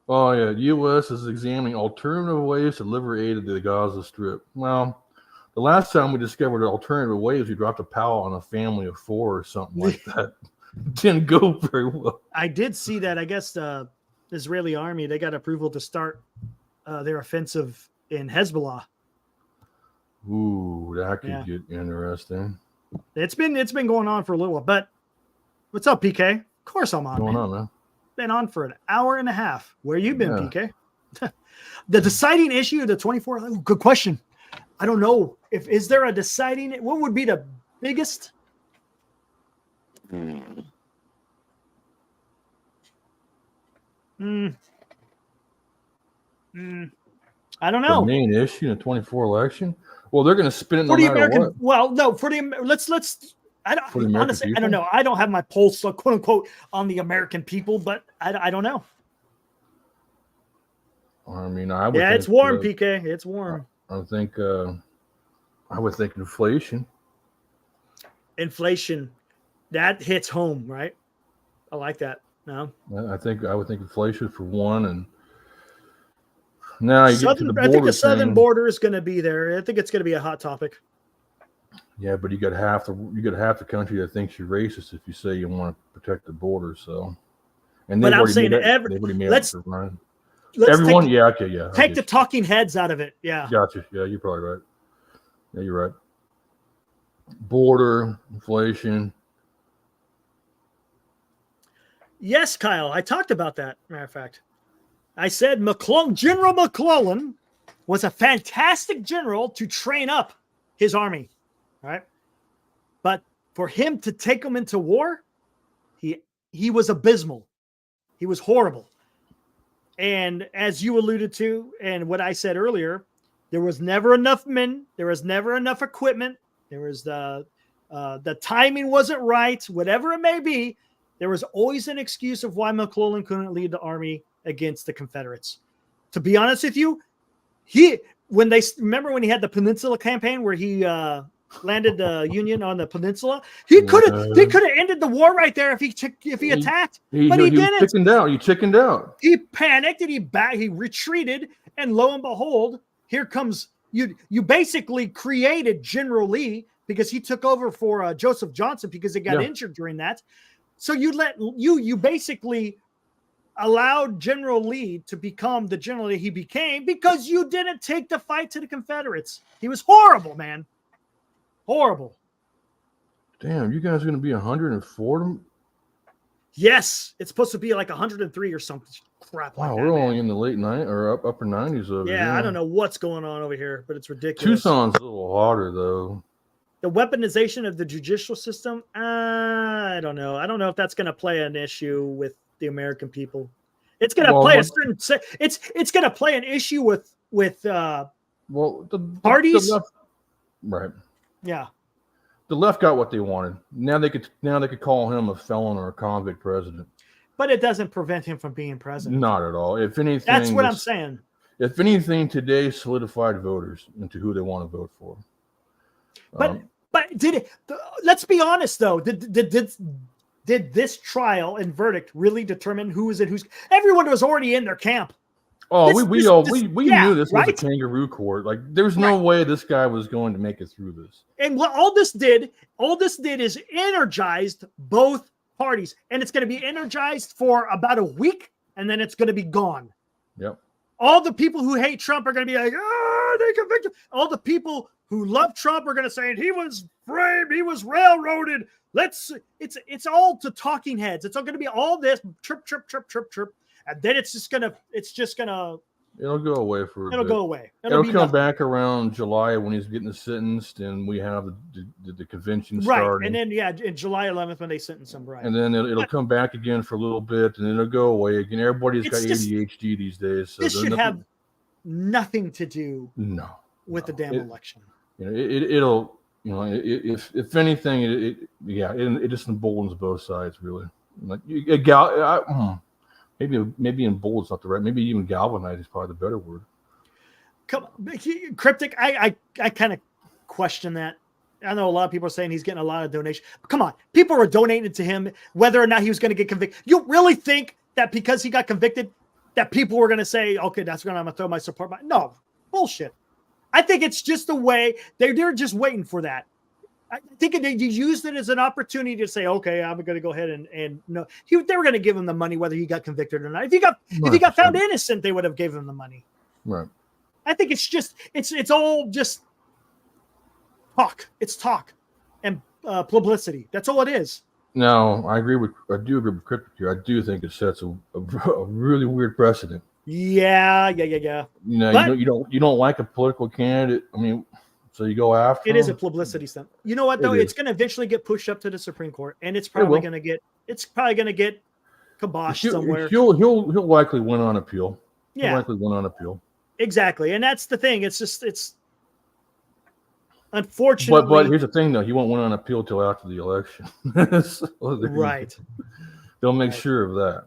Oh, yeah. The U.S. is examining alternative ways to deliver aid to the Gaza Strip. Well, the last time we discovered alternative ways, we dropped a POW on a family of 4 or something like that. Didn't go very well. I did see that. I guess the Israeli army, they got approval to start their offensive in Hezbollah. Ooh, that could get interesting. It's been going on for a little while. But what's up, PK? Of course I'm on. What's going on, man? Been on for an hour and a half. Where you been, PK? The deciding issue of the 24. Oh, good question. I don't know. Is there a deciding? What would be the biggest? I don't know. The main issue in the 24 election? Well, they're going to spin it no For the matter American, what. well, no, for the let's. I don't For the American honestly. I people? don't know. I don't have my pulse, quote unquote, on the American people, but I don't know. I mean, I would. Yeah, think, it's warm, PK. It's warm. I think. I would think inflation. Inflation, that hits home, right? I like that. No, I would think inflation for one, and now you get to the border. I think the southern thing. border is going to be there. I think it's going to be a hot topic. Yeah, but you got half the country that thinks you're racist if you say you want to protect the border. So, and But they've I'm already saying made that- every- they've already made let's- it for Ryan. Let's Everyone, take, yeah, okay, yeah. take the talking heads out of it. Yeah. Gotcha. Yeah, you're probably right. Yeah, you're right. Border, inflation. Yes, Kyle. I talked about that. Matter of fact, I said General McClellan was a fantastic general to train up his army. All right. But for him to take them into war, he was abysmal. He was horrible. And as you alluded to, and what I said earlier, there was never enough men. There was never enough equipment. There was the timing wasn't right. Whatever it may be, there was always an excuse of why McClellan couldn't lead the army against the Confederates. To be honest with you, when they remember when he had the Peninsula campaign where he landed the Union on the peninsula, he could have ended the war right there if he attacked, but he didn't. He chickened out. He panicked and he retreated, and lo and behold, here comes you basically created General Lee because he took over for Joseph Johnson because he got injured during that. So you basically allowed General Lee to become the general that he became because you didn't take the fight to the Confederates. He was horrible, man. Horrible. Damn, you guys are going to be 104? Yes, it's supposed to be like 103 or something. Crap. Wow, like we're that, only man. in the late upper 90s over here. I don't know what's going on over here, but it's ridiculous. Tucson's a little hotter though. The weaponization of the judicial system, I don't know. I don't know if that's going to play an issue with the American people. It's going to play a certain. It's going to play an issue with the parties. Right. Yeah. The left got what they wanted. Now they could call him a felon or a convict president. But it doesn't prevent him from being president. Not at all. If anything, that's what I'm saying. If anything, today solidified voters into who they want to vote for. But did it? Let's be honest though. Did this trial and verdict really determine who is in who's? Everyone was already in their camp. Oh, we knew this was a kangaroo court. Like, there's no way this guy was going to make it through this. And what all this did is energized both parties, and it's going to be energized for about a week, and then it's going to be gone. Yep. All the people who hate Trump are going to be like, they convicted. All the people who love Trump are going to say he was framed, he was railroaded. It's all to talking heads. It's all going to be all this chirp, and then it's just gonna. It'll go away for. It'll go away. It'll come back around July when he's getting sentenced, and we have the convention starting. And then in July 11th when they sentence him, right? And then it'll come back again for a little bit, and then it'll go away again. Everybody's got ADHD these days. So this should have nothing to do with the damn election. It'll if anything it just emboldens both sides really. Like maybe embolden's not the right. Maybe even galvanize is probably the better word. Cryptic. I kind of question that. I know a lot of people are saying he's getting a lot of donations. Come on, people were donating to him whether or not he was going to get convicted. You really think that because he got convicted, that people were going to say, "Okay, I'm going to throw my support"? No, bullshit. I think it's just the way they're just waiting for that. I think they used it as an opportunity to say, "Okay, I'm going to go ahead and no." They were going to give him the money whether he got convicted or not. If he got found innocent, they would have given him the money. Right. I think it's all just talk. It's talk and publicity. That's all it is. No, I do agree with Cryptic here. I do think it sets a really weird precedent. Yeah. You don't like a political candidate. I mean, so you go after it. Is a publicity stunt. You know what though? It's going to eventually get pushed up to the Supreme Court, and it's probably going to get kiboshed somewhere. He'll likely win on appeal. Yeah, he'll likely win on appeal. Exactly, and that's the thing. It's unfortunately. But here's the thing though: he won't win on appeal till after the election. Right. They'll make sure of that.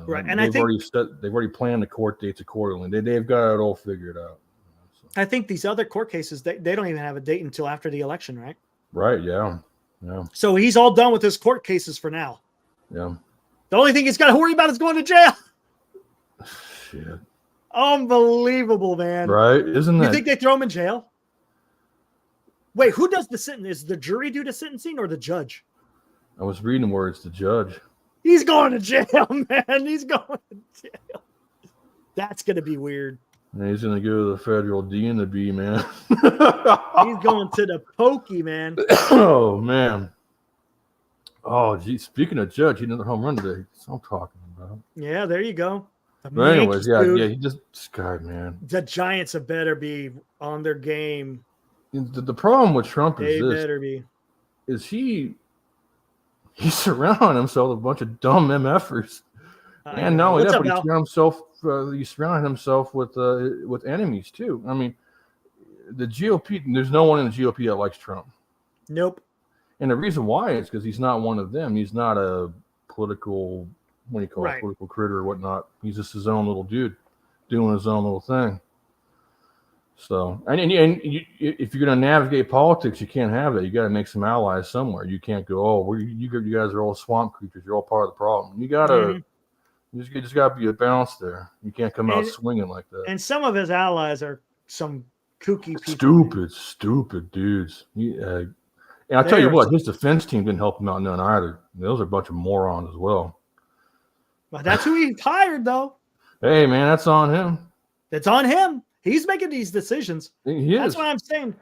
Right, and they've already planned the court dates accordingly. They've got it all figured out. I think these other court cases, they don't even have a date until after the election, right? Right, yeah. So he's all done with his court cases for now. Yeah. The only thing he's got to worry about is going to jail. Shit. Unbelievable, man. Right? Isn't that? You think they throw him in jail? Wait, who does the sentencing? Is the jury do the sentencing or the judge? I was reading where it's the judge. He's going to jail, man. He's going to jail. That's going to be weird. And he's going to go to the federal D&B, man. He's going to the pokey, man. Oh, man. Oh, geez. Speaking of judge, he did a home run today. That's what I'm talking about. Yeah, there you go. But anyways, he just, this guy, man. The Giants have better be on their game. The problem with Trump is he's surrounding himself with a bunch of dumb MFers. And not only that, but he's surrounding himself with enemies too. I mean, the GOP, there's no one in the GOP that likes Trump. Nope. And the reason why is because he's not one of them. He's not a political, political critter or whatnot. He's just his own little dude doing his own little thing. So, if you're going to navigate politics, you can't have that. You got to make some allies somewhere. You can't go, oh, you guys are all swamp creatures. You're all part of the problem. You just got to be a balance there. You can't come out swinging like that. And some of his allies are some kooky people. Stupid dudes. And I'll tell you what, his defense team didn't help him out none either. Those are a bunch of morons as well. But that's who he hired, though. Hey, man, that's on him. It's on him. He's making these decisions. That's what I'm saying.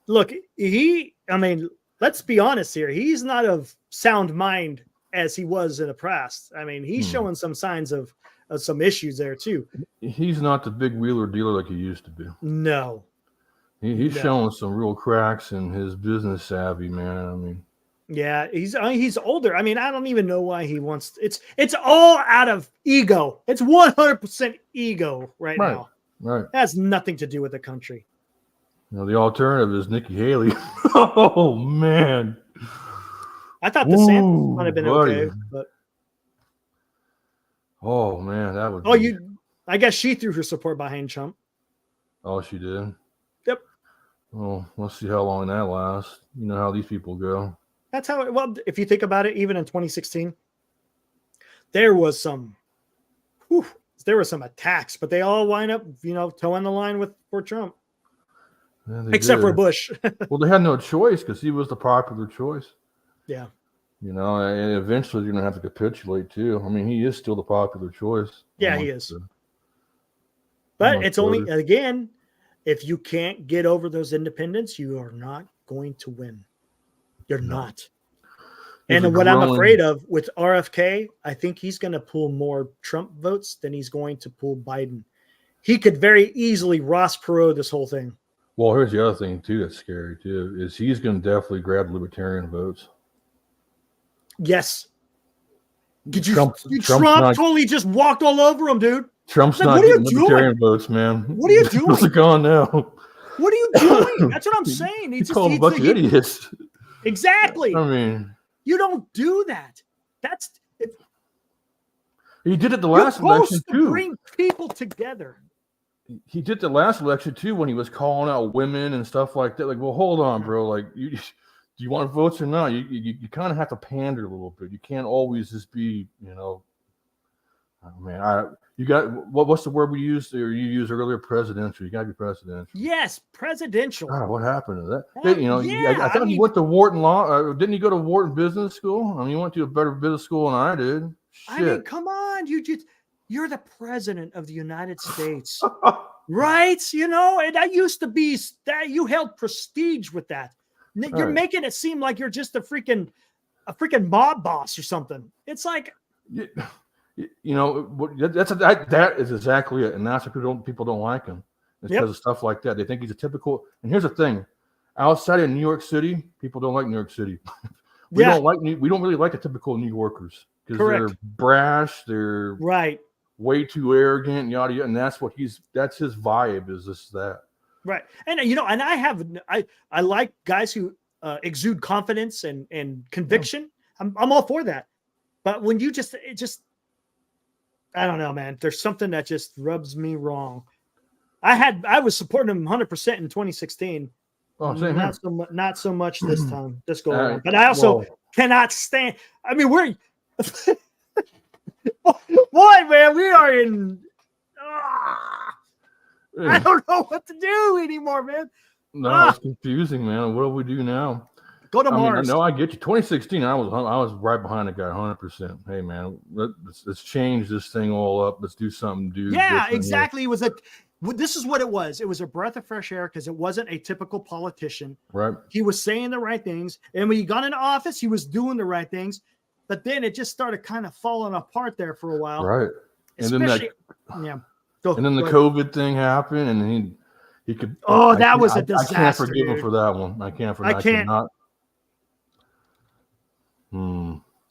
Look, let's be honest here. He's not of sound mind as he was in the past. I mean, he's showing some signs of some issues there too. He's not the big wheeler dealer like he used to be. No. He's showing some real cracks in his business savvy, man. I mean, yeah, he's older. I mean, I don't even know why he wants. It's all out of ego. It's 100% ego right now. Right. It has nothing to do with the country. The alternative is Nikki Haley. Oh man. I thought DeSantis might have been okay, but oh man, that would. I guess she threw her support behind Trump. Oh, she did. Yep. Well, let's see how long that lasts. You know how these people go. That's how. Well, if you think about it, even in 2016, there was some attacks, but they all wind up, toeing the line for Trump. Yeah, except for Bush. Well, they had no choice because he was the popular choice. Yeah. And eventually you're going to have to capitulate too. I mean, he is still the popular choice. Yeah, he is. But it's only, again, if you can't get over those independents, you are not going to win. You're not. And what I'm afraid of with RFK, I think he's going to pull more Trump votes than he's going to pull Biden. He could very easily Ross Perot this whole thing. Well, here's the other thing too that's scary too, is he's going to definitely grab libertarian votes. Yes. Trump totally just walked all over him, dude. Trump's not getting libertarian votes, man. What are you doing? What's gone now? What are you doing? That's what I'm saying. He called a bunch of idiots. Exactly. I mean, you don't do that. He did it the last election too. Bring people together. He did the last election too when he was calling out women and stuff like that. Like, well, hold on, bro. Like, do you want votes or not? You kind of have to pander a little bit. You can't always just be, oh man, you got what's the word we used or you used earlier? Presidential. You got to be presidential. Yes, presidential. God, what happened to that? I thought he went to Wharton Law. Didn't he go to Wharton Business School? I mean, he went to a better business school than I did. Shit. I mean, come on, you're the president of the United States, right? And that used to be that you held prestige with that. You're making it seem like you're just a freaking mob boss or something. It's like, that is exactly it, and that's why people don't like him. It's because of stuff like that. They think he's a typical. And here's the thing: outside of New York City, people don't like New York City. We don't really like the typical New Yorkers because they're brash, they're way too arrogant, yada yada, and that's his vibe. Is this that? Right. And and I like guys who exude confidence and conviction. Yeah. I'm all for that. But when you I don't know, man. There's something that just rubs me wrong. I was supporting him 100% in 2016. Oh, same not so much this time. This go around. But I also cannot stand. I mean, we're boy, man, we are in. I don't know what to do anymore, man. No, it's confusing, man. What do we do now? Go to Mars. No, I get you. 2016, I was right behind the guy 100%. Hey, man, let's change this thing all up. Let's do something, dude. Yeah, exactly. This is what it was. It was a breath of fresh air because it wasn't a typical politician. Right. He was saying the right things. And when he got into office, he was doing the right things. But then it just started kind of falling apart there for a while. Right. And then the COVID thing happened, and he could. Oh, that was a disaster. I can't forgive him for that one. I cannot.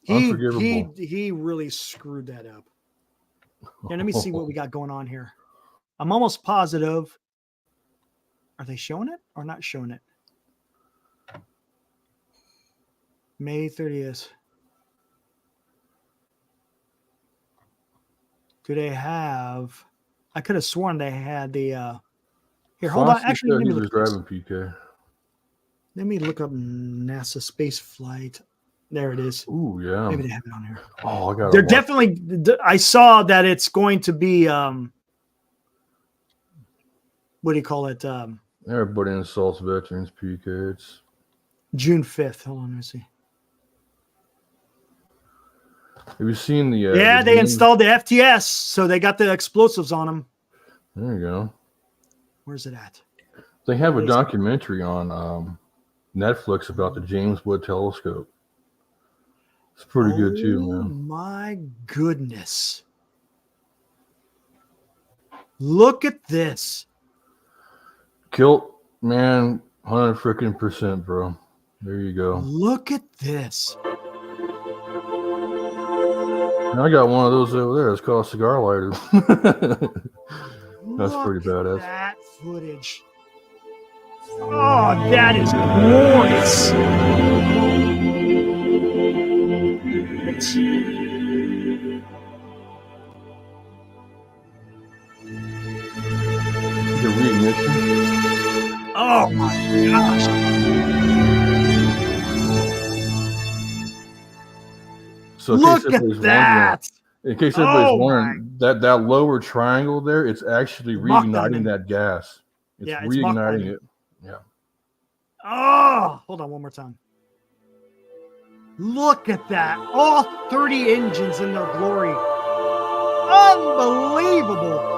He really screwed that up. And let me see what we got going on here. I'm almost positive. Are they showing it or not showing it? May 30th. Do they have? I could have sworn they had the Here, hold on. Fossey Actually, said let he me was look at this. driving PK. Let me look up NASA space flight. There it is. Ooh, yeah. Maybe they have it on here. Oh, I got. They're definitely. I saw that it's going to be. What do you call it? Everybody insults veterans PK. It's June 5th. Hold on, let me see. have you seen the? Yeah, they installed the FTS, so they got the explosives on them. There you go. Where's it at? They have a documentary on Netflix about the James Webb Telescope. It's pretty good too, man. Oh my goodness! Look at this. Kilt, man, 100% bro. There you go. Look at this. And I got one of those over there. It's called a cigar lighter. That's pretty badass. That footage. Oh, that is glorious. The reignition. Oh my gosh. So in Look case at anybody's that. wondering, in case anybody's Oh wondering, that lower triangle there, it's actually Mach reigniting diamond. that gas. It's Yeah, it's Mach reigniting diamond. it. Yeah. Oh, hold on one more time. Look at that. All 30 engines in their glory. Unbelievable.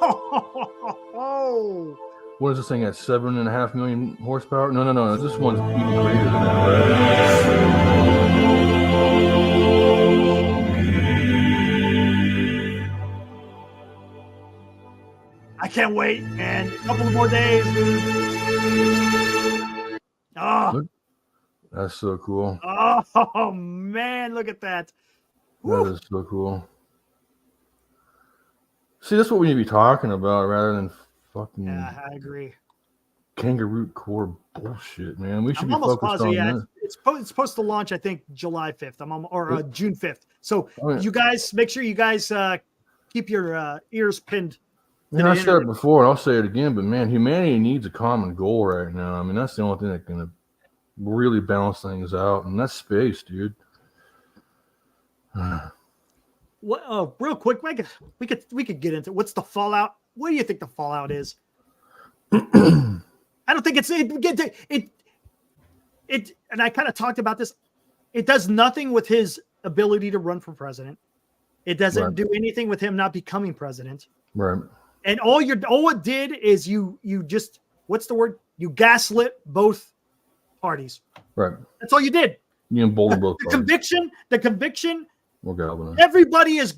Oh, What is this thing at 7.5 million horsepower? No. This one's even greater than that, right? I can't wait, man. A couple of more days, dude. Oh, That's so cool. oh man, look at that. That is so cool. See, that's what we need to be talking about rather than fucking Yeah, I agree. kangaroo core bullshit, man. We should I'm be almost focused positive. on Yeah, that. it's supposed to launch, I think, July 5th. Or June 5th. So Oh, yeah. you guys, make sure you guys keep your ears pinned. Man, I said it before, and I'll say it again, but man, humanity needs a common goal right now. I mean, that's the only thing that's going to really balance things out, and that's space, dude. What? Real quick, we could get into what's the fallout. What do you think the fallout is? I don't think it's it. And I kind of talked about this. It does nothing with his ability to run for president. It doesn't do anything with him not becoming president. Right. And all it did is you just, what's the word? You gaslit both parties. Right. That's all you did. You embolden both parties. The conviction. We'll galvanize. Everybody is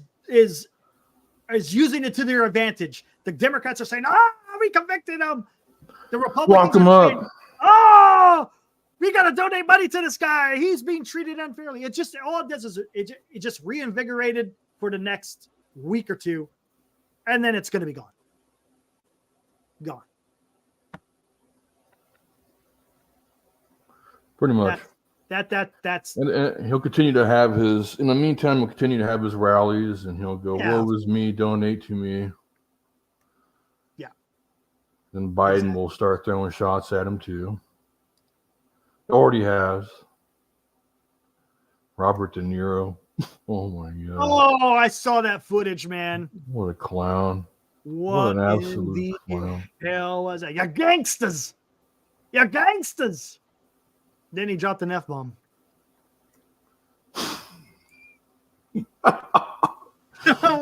using it to their advantage. The Democrats are saying, we convicted him. The Republicans Lock him are saying, up. we got to donate money to this guy. He's being treated unfairly. It just, all it does is it just reinvigorated for the next week or two. And then it's going to be gone. Gone. Pretty much. That's And he'll continue to have his, in the meantime, he'll continue to have his rallies, and he'll go, woe is me, donate to me. Yeah. Then Biden will start throwing shots at him too. Already has. Robert De Niro. Oh my God. Oh, I saw that footage, man. What a clown. What an absolute clown. hell was that? You're gangsters. You're gangsters. Then he dropped an F-bomb.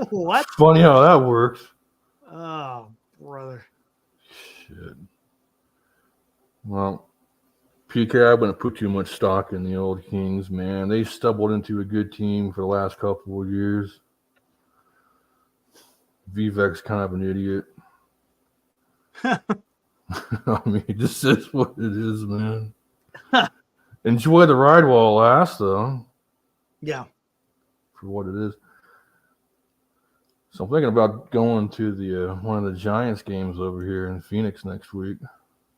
What? Funny how that works. Oh, brother. Shit. Well, PK, I wouldn't put too much stock in the old Kings, man. They stumbled into a good team for the last couple of years. Vivek's kind of an idiot. I mean, this is what it is, man. Enjoy the ride while it lasts, though. Yeah. For what it is. So I'm thinking about going to the one of the Giants games over here in Phoenix next week.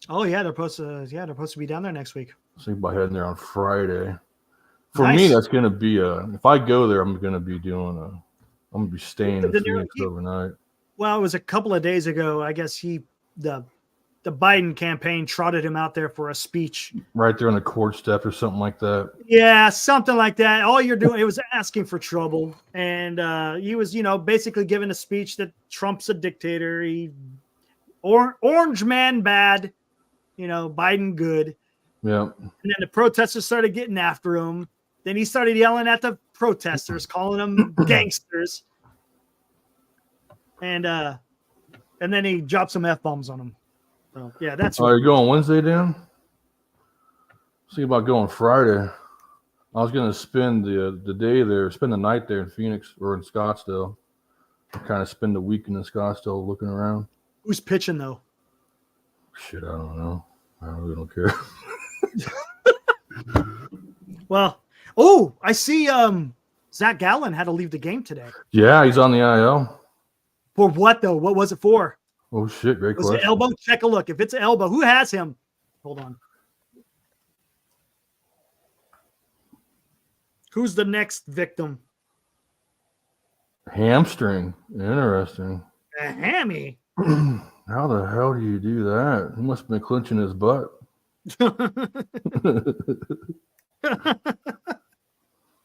Oh yeah, they're supposed to be down there next week. So about heading there on Friday. For Nice. me, that's going to be if I go there, I'm going to be doing I'm gonna be staying in Phoenix overnight. Well, it was a couple of days ago. I guess the Biden campaign trotted him out there for a speech. Right there on the court step or something like that. Yeah, something like that. All you're doing, it was asking for trouble. And he was, basically giving a speech that Trump's a dictator. Orange man bad, Biden good. Yeah. And then the protesters started getting after him. Then he started yelling at the protesters, calling them gangsters. And then he dropped some F-bombs on them. So, yeah, that's Are you going Wednesday, Dan? See about going Friday. I was going to spend the day there, spend the night there in Phoenix or in Scottsdale. Kind of spend the weekend in Scottsdale looking around. Who's pitching, though? Shit, I don't know. I really don't care. Well, I see Zach Gallen had to leave the game today. Yeah, he's on the IL. For what, though? What was it for? Oh, shit, great Was question. it elbow? Check a look. If it's an elbow, who has him? Hold on. Who's the next victim? Hamstring. Interesting. A hammy. How the hell do you do that? He must have been clenching his butt.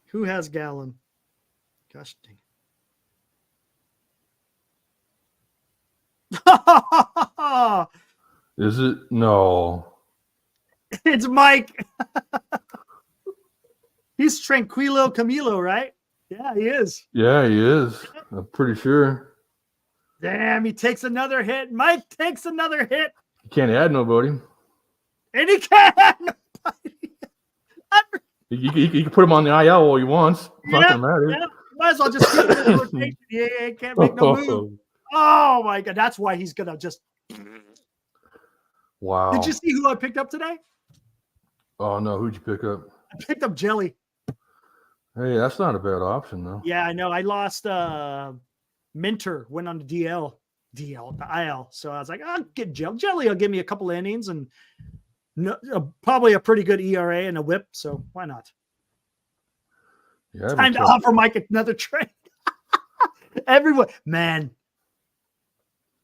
Who has Gallen? Gosh dang. Is it? No. It's Mike. He's Tranquilo Camilo, right? Yeah, he is. Yeah, he is. I'm pretty sure. Damn, he takes another hit. Mike takes another hit. You can't add nobody. And he can't add nobody. You can put him on the IL all you want. It's not gonna matter. Yeah. Might as well just keep it in rotation. Yeah, can't make no move. Oh my god, that's why he's gonna just. Wow. Did you see who I picked up today? Oh no, who'd you pick up? I picked up Jelly. Hey, that's not a bad option though. Yeah, I know. I lost Minter, went on the the IL. So I was like, I'll get Jelly. Jelly will give me a couple of innings and probably a pretty good ERA and a whip. So why not? Yeah, Time to offer Mike another trade. Everyone, man.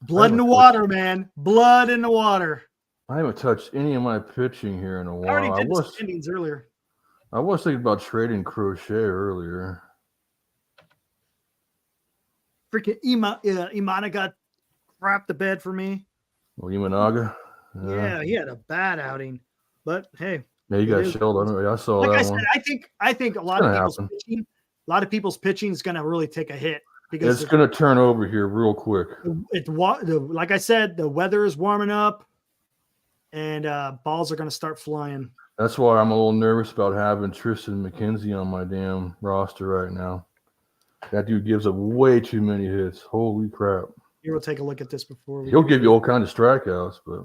Blood in the water, man. Blood in the water. I haven't touched any of my pitching here in a while. I already did the standings earlier. I was thinking about trading Crochet earlier. Freaking Imana got crapped the bed for me. Well, Imanaga. Yeah, he had a bad outing. But hey. Yeah, you got shelled. I saw like that I said, one. I think a lot of people's pitching is going to really take a hit because it's going to turn over here real quick. Like I said, the weather is warming up, and balls are going to start flying. That's why I'm a little nervous about having Tristan McKenzie on my damn roster right now. That dude gives up way too many hits. Holy crap! Here, we'll take a look at this before he'll give you all kinds of strikeouts, but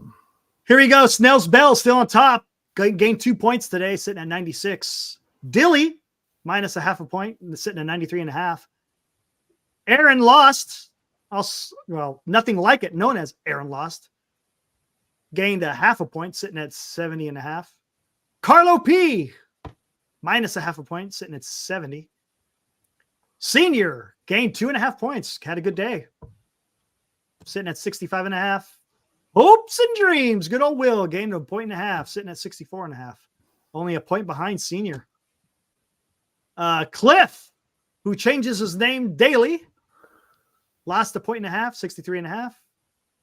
here we go. Snell's Bell still on top. Gained 2 points today, sitting at 96. Dilly minus a half a point, sitting at 93.5. Aaron Lost, nothing like it, known as Aaron Lost, gained a half a point, sitting at 70.5. Carlo P, minus a half a point, sitting at 70. Senior gained 2.5 points, had a good day, sitting at 65.5. Hopes and dreams. Good old Will gained a 1.5, sitting at 64.5. Only a point behind Senior. Cliff, who changes his name daily, lost a 1.5, 63.5.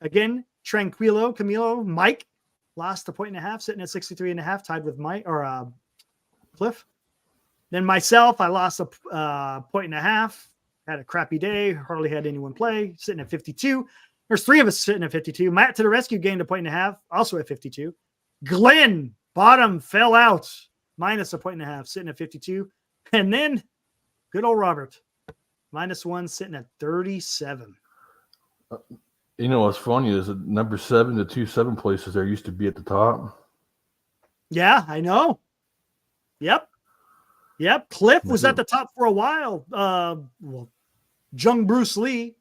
Again, Tranquilo Camilo Mike lost a 1.5, sitting at 63.5, tied with Mike or Cliff. Then myself, I lost a 1.5. Had a crappy day. Hardly had anyone play. Sitting at 52. There's 3 of us sitting at 52. Matt to the rescue gained a 1.5, also at 52. Glenn, bottom, fell out, minus a 1.5, sitting at 52. And then good old Robert, -1, sitting at 37. You know what's funny is that number 7 to 2-7 places there used to be at the top. Yeah, I know. Yep. Cliff was at the top for a while. Jung Bruce Lee.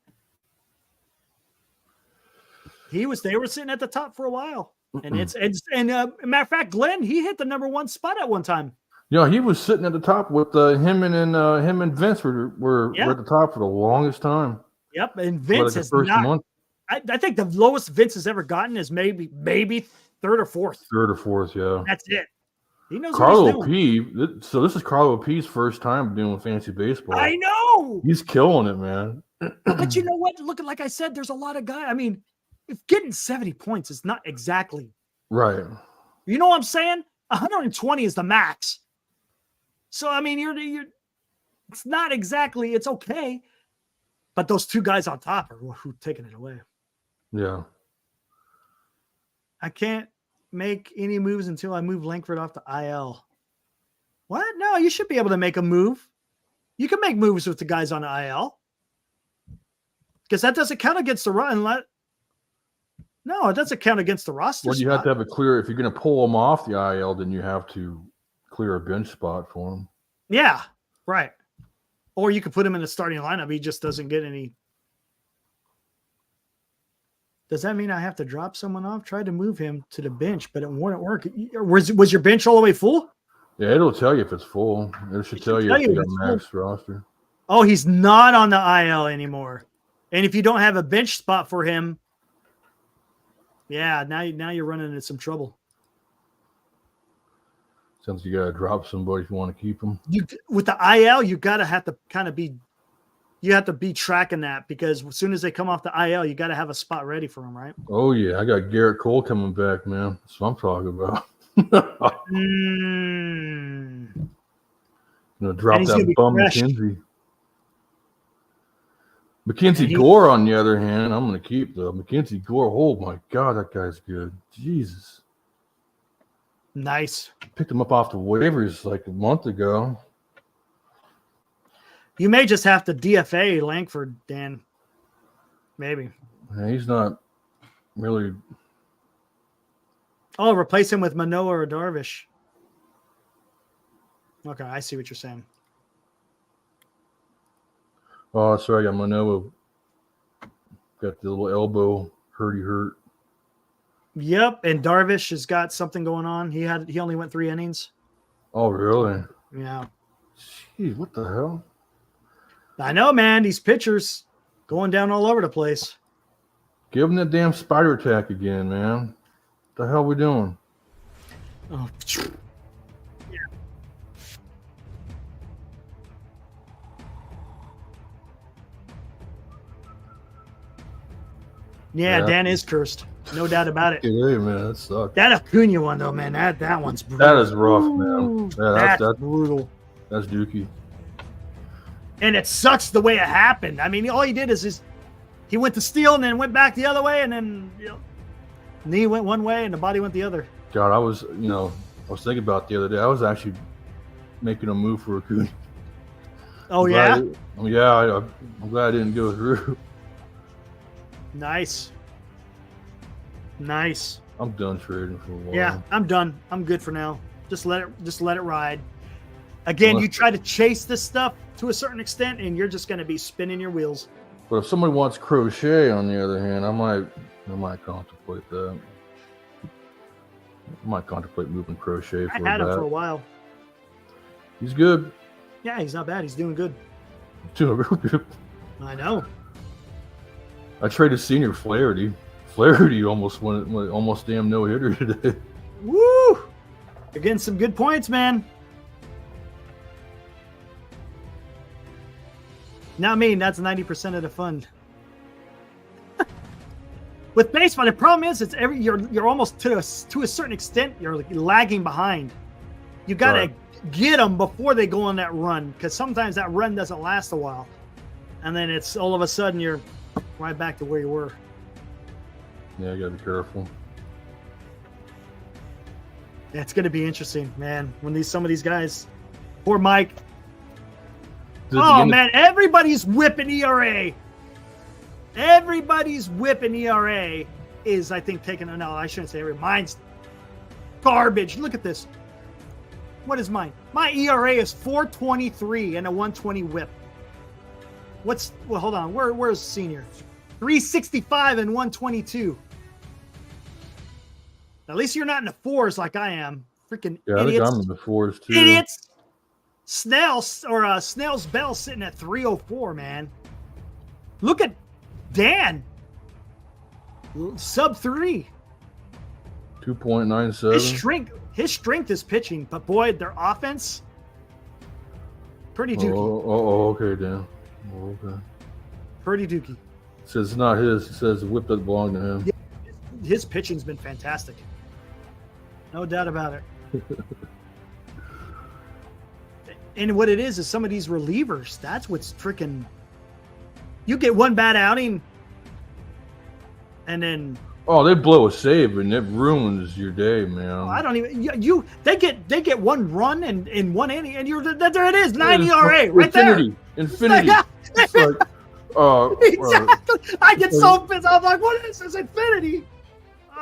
They were sitting at the top for a while. And matter of fact, Glenn, he hit the number 1 spot at one time. Yeah, he was sitting at the top with him and Vince were at the top for the longest time. Yep, and Vince has not. I think the lowest Vince has ever gotten is maybe third or fourth. Yeah. That's it. He knows Carlo P. So this is Carlo P's first time doing fantasy baseball. I know. He's killing it, man. But you know what? Look, like I said, there's a lot of guys. I mean, if getting 70 points is not exactly right. You know what I'm saying? 120 is the max. So I mean, you're. It's not exactly. It's okay. But those two guys on top are who taking it away. Yeah. I can't make any moves until I move Langford off the IL. What? No, you should be able to make a move. You can make moves with the guys on the IL. Because that doesn't count against the run. No, it doesn't count against the roster. Well, you have to have a clear. If you're going to pull them off the IL, then you have to clear a bench spot for them. Yeah, right. Or you could put him in the starting lineup. He just doesn't get any. Does that mean I have to drop someone off? Try to move him to the bench, but it wouldn't work. Was your bench all the way full? Yeah, it'll tell you if it's full. It should tell you if you got max roster. Oh, he's not on the IL anymore. And if you don't have a bench spot for him, yeah, now you're running into some trouble. Since you got to drop somebody if you want to keep them. With the IL, you have to be tracking that, because as soon as they come off the IL, you got to have a spot ready for them, right? Oh yeah, I got Garrett Cole coming back, man. That's what I'm talking about. Gonna drop that bum McKenzie. Mackenzie Gore, on the other hand, I'm gonna keep though. Mackenzie Gore, oh my god, that guy's good. Jesus. Nice. Picked him up off the waivers like a month ago. You may just have to DFA Langford, Dan. Maybe. Yeah, he's not really. Oh, replace him with Manoah or Darvish. Okay, I see what you're saying. Oh, sorry, Manoah got the little elbow hurt. Yep, and Darvish has got something going on. He only went 3 innings. Oh, really? Yeah. Jeez, what the hell? I know, man. These pitchers going down all over the place. Give him that damn spider attack again, man. What the hell we doing? Oh, yeah. Yeah, Dan is cursed. No doubt about it. Hey, man, that sucks. That Acuna one, though, man, that one's brutal. That is rough, man. Yeah, that's brutal. That's dookie. And it sucks the way it happened. I mean, all he did is he went to steal and then went back the other way, and then knee went one way and the body went the other. God, I was thinking about the other day. I was actually making a move for Acuna. Oh, yeah? I'm glad I didn't go through. Nice. I'm done trading for a while. Yeah, I'm done. I'm good for now. Just let it ride. Again, you try to chase this stuff to a certain extent, and you're just going to be spinning your wheels. But if somebody wants Crochet, on the other hand, I might contemplate that. I might contemplate moving Crochet for I had him for a while. He's good. Yeah, he's not bad. He's doing good. Doing real good. I know. I traded Senior Flaherty. Flaherty almost damn no hitter today. Woo! You're getting some good points, man. Not me. That's 90% of the fun. With baseball, the problem is you're almost to a certain extent you're lagging behind. You got to get them before they go on that run, because sometimes that run doesn't last a while, and then it's all of a sudden you're right back to where you were. Yeah, you got to be careful. Yeah, it's going to be interesting, man. When some of these guys, poor Mike. Oh man, everybody's whipping ERA. Everybody's whipping ERA is, I think, no, I shouldn't say every. Mine's garbage. Look at this. What is mine? My ERA is 4.23 and a 1.20 whip. Hold on. Where's Senior? 3.65 and 1.22. At least you're not in the fours like I am. Freaking Yeah, I think idiots. I'm in the fours too. Idiots. Snell's Bell sitting at 304, man. Look at Dan. Sub 3. 2.97. His strength is pitching, but boy, their offense pretty dookie. Okay, Dan. Oh, okay. Pretty dookie. Says it's not his. It says the whip doesn't belong to him. Yeah, his pitching's been fantastic. No doubt about it. And what it is some of these relievers, that's what's freaking. You get one bad outing, and then Oh, they blow a save and it ruins your day, man. I don't even they get one run and in one inning, and there it is, 9 ERA right Infinity. there. Infinity. It's like, Exactly. I get so pissed. I'm like, what is this? Infinity.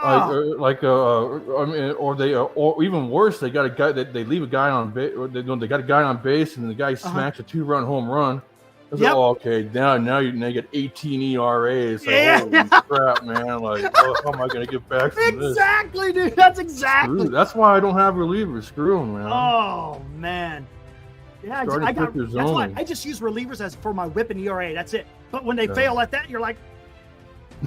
Oh. I mean, or even worse, they got a guy that they leave a guy on base, or they got a guy on base, and the guy smacks a 2-run home run. It's like, oh, okay, now you get 18 ERAs. Like, holy crap, man! Like, how am I gonna get back from this? Exactly, dude. That's exactly. That's why I don't have relievers. Screw them, man. Oh man. Yeah, that's why I just use relievers as for my whip and ERA. That's it. But when they fail at that, you're like,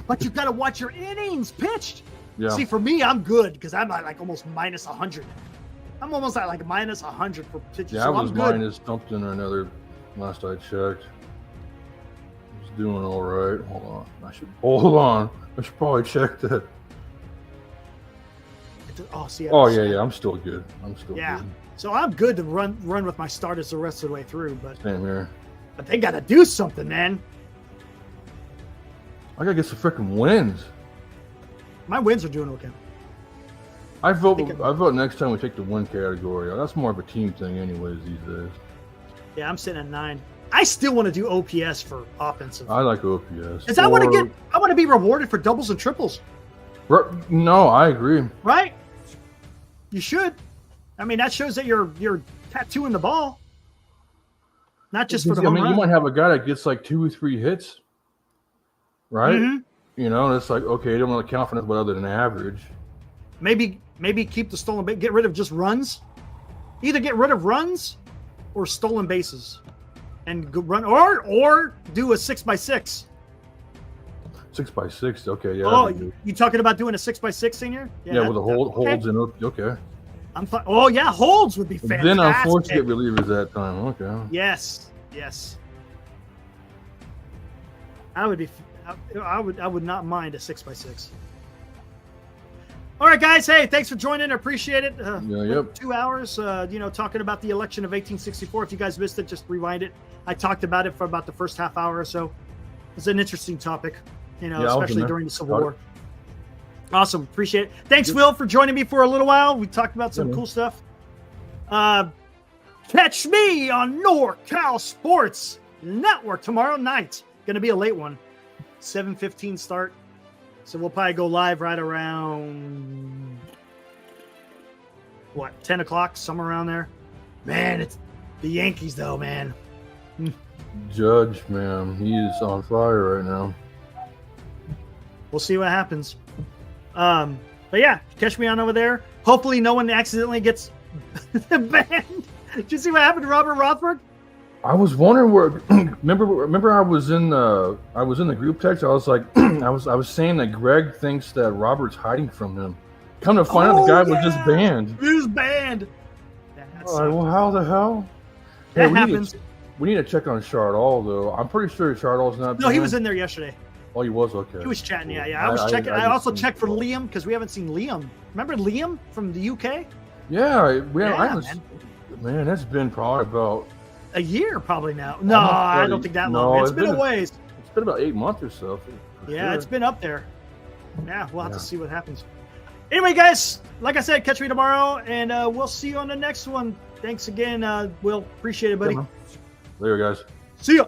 but you got to watch your innings pitched. Yeah. See, for me, I'm good because I'm at like almost minus 100. I'm almost at like minus 100 for pitches. Yeah, so I was I'm good. minus something or another last I checked. I was doing all right. Hold on. I should probably check that. Yeah. I'm still good. Good. So I'm good to run with my starters the rest of the way through. But same here. But they got to do something, man. I gotta get some freaking wins. My wins are doing okay. I vote next time we take the win category. That's more of a team thing, anyways, these days. Yeah, I'm sitting at 9. I still want to do OPS for offensive. I like OPS. Because I want to be rewarded for doubles and triples. No, I agree. Right? You should. I mean, that shows that you're tattooing the ball, not just for the home run. You might have a guy that gets like 2 or 3 hits, right? Mm-hmm. You know, and it's like, okay, you don't want to count for nothing other than average. Maybe keep the stolen base, get rid of just runs. Either get rid of runs or stolen bases, and go run or do a 6x6. 6x6, okay, yeah. Oh, you talking about doing a 6x6, senior? Yeah, with the holds and okay. I'm fine. Oh yeah, holds would be fantastic. Then I'm forced to get relievers that time. Okay. Yes. I would not mind a 6x6. All right, guys. Hey, thanks for joining. I appreciate it. 2 hours, talking about the election of 1864. If you guys missed it, just rewind it. I talked about it for about the first half hour or so. It's an interesting topic, especially during the Civil War. Awesome. Appreciate it. Thanks, Will, for joining me for a little while. We talked about some cool stuff. Catch me on NorCal Sports Network tomorrow night. Going to be a late one. 7:15 start. So we'll probably go live right around 10 o'clock, somewhere around there. Man, it's the Yankees though, man. Judge, man, he is on fire right now. We'll see what happens. But yeah, catch me on over there. Hopefully no one accidentally gets banned. Did you see what happened to Robert Rothberg? I was wondering where. Remember, I was in the group text. I was like, I was saying that Greg thinks that Robert's hiding from him. Come to find out, the guy was just banned. He was banned. Well, how the hell? That happens. We need to check on Chardall though. I'm pretty sure Chardall's not. No, he was in there yesterday. Oh, he was? Okay. He was chatting. Yeah. I was checking. I also checked for Liam because we haven't seen Liam. Remember Liam from the UK? Yeah. Man, that's been probably about a year probably now. No, I don't think that long. It's been a ways. It's been about 8 months or so. Yeah, It's been up there. Yeah, we'll have to see what happens. Anyway, guys, like I said, catch me tomorrow, and we'll see you on the next one. Thanks again, Will. Appreciate it, buddy. Later, guys. See ya.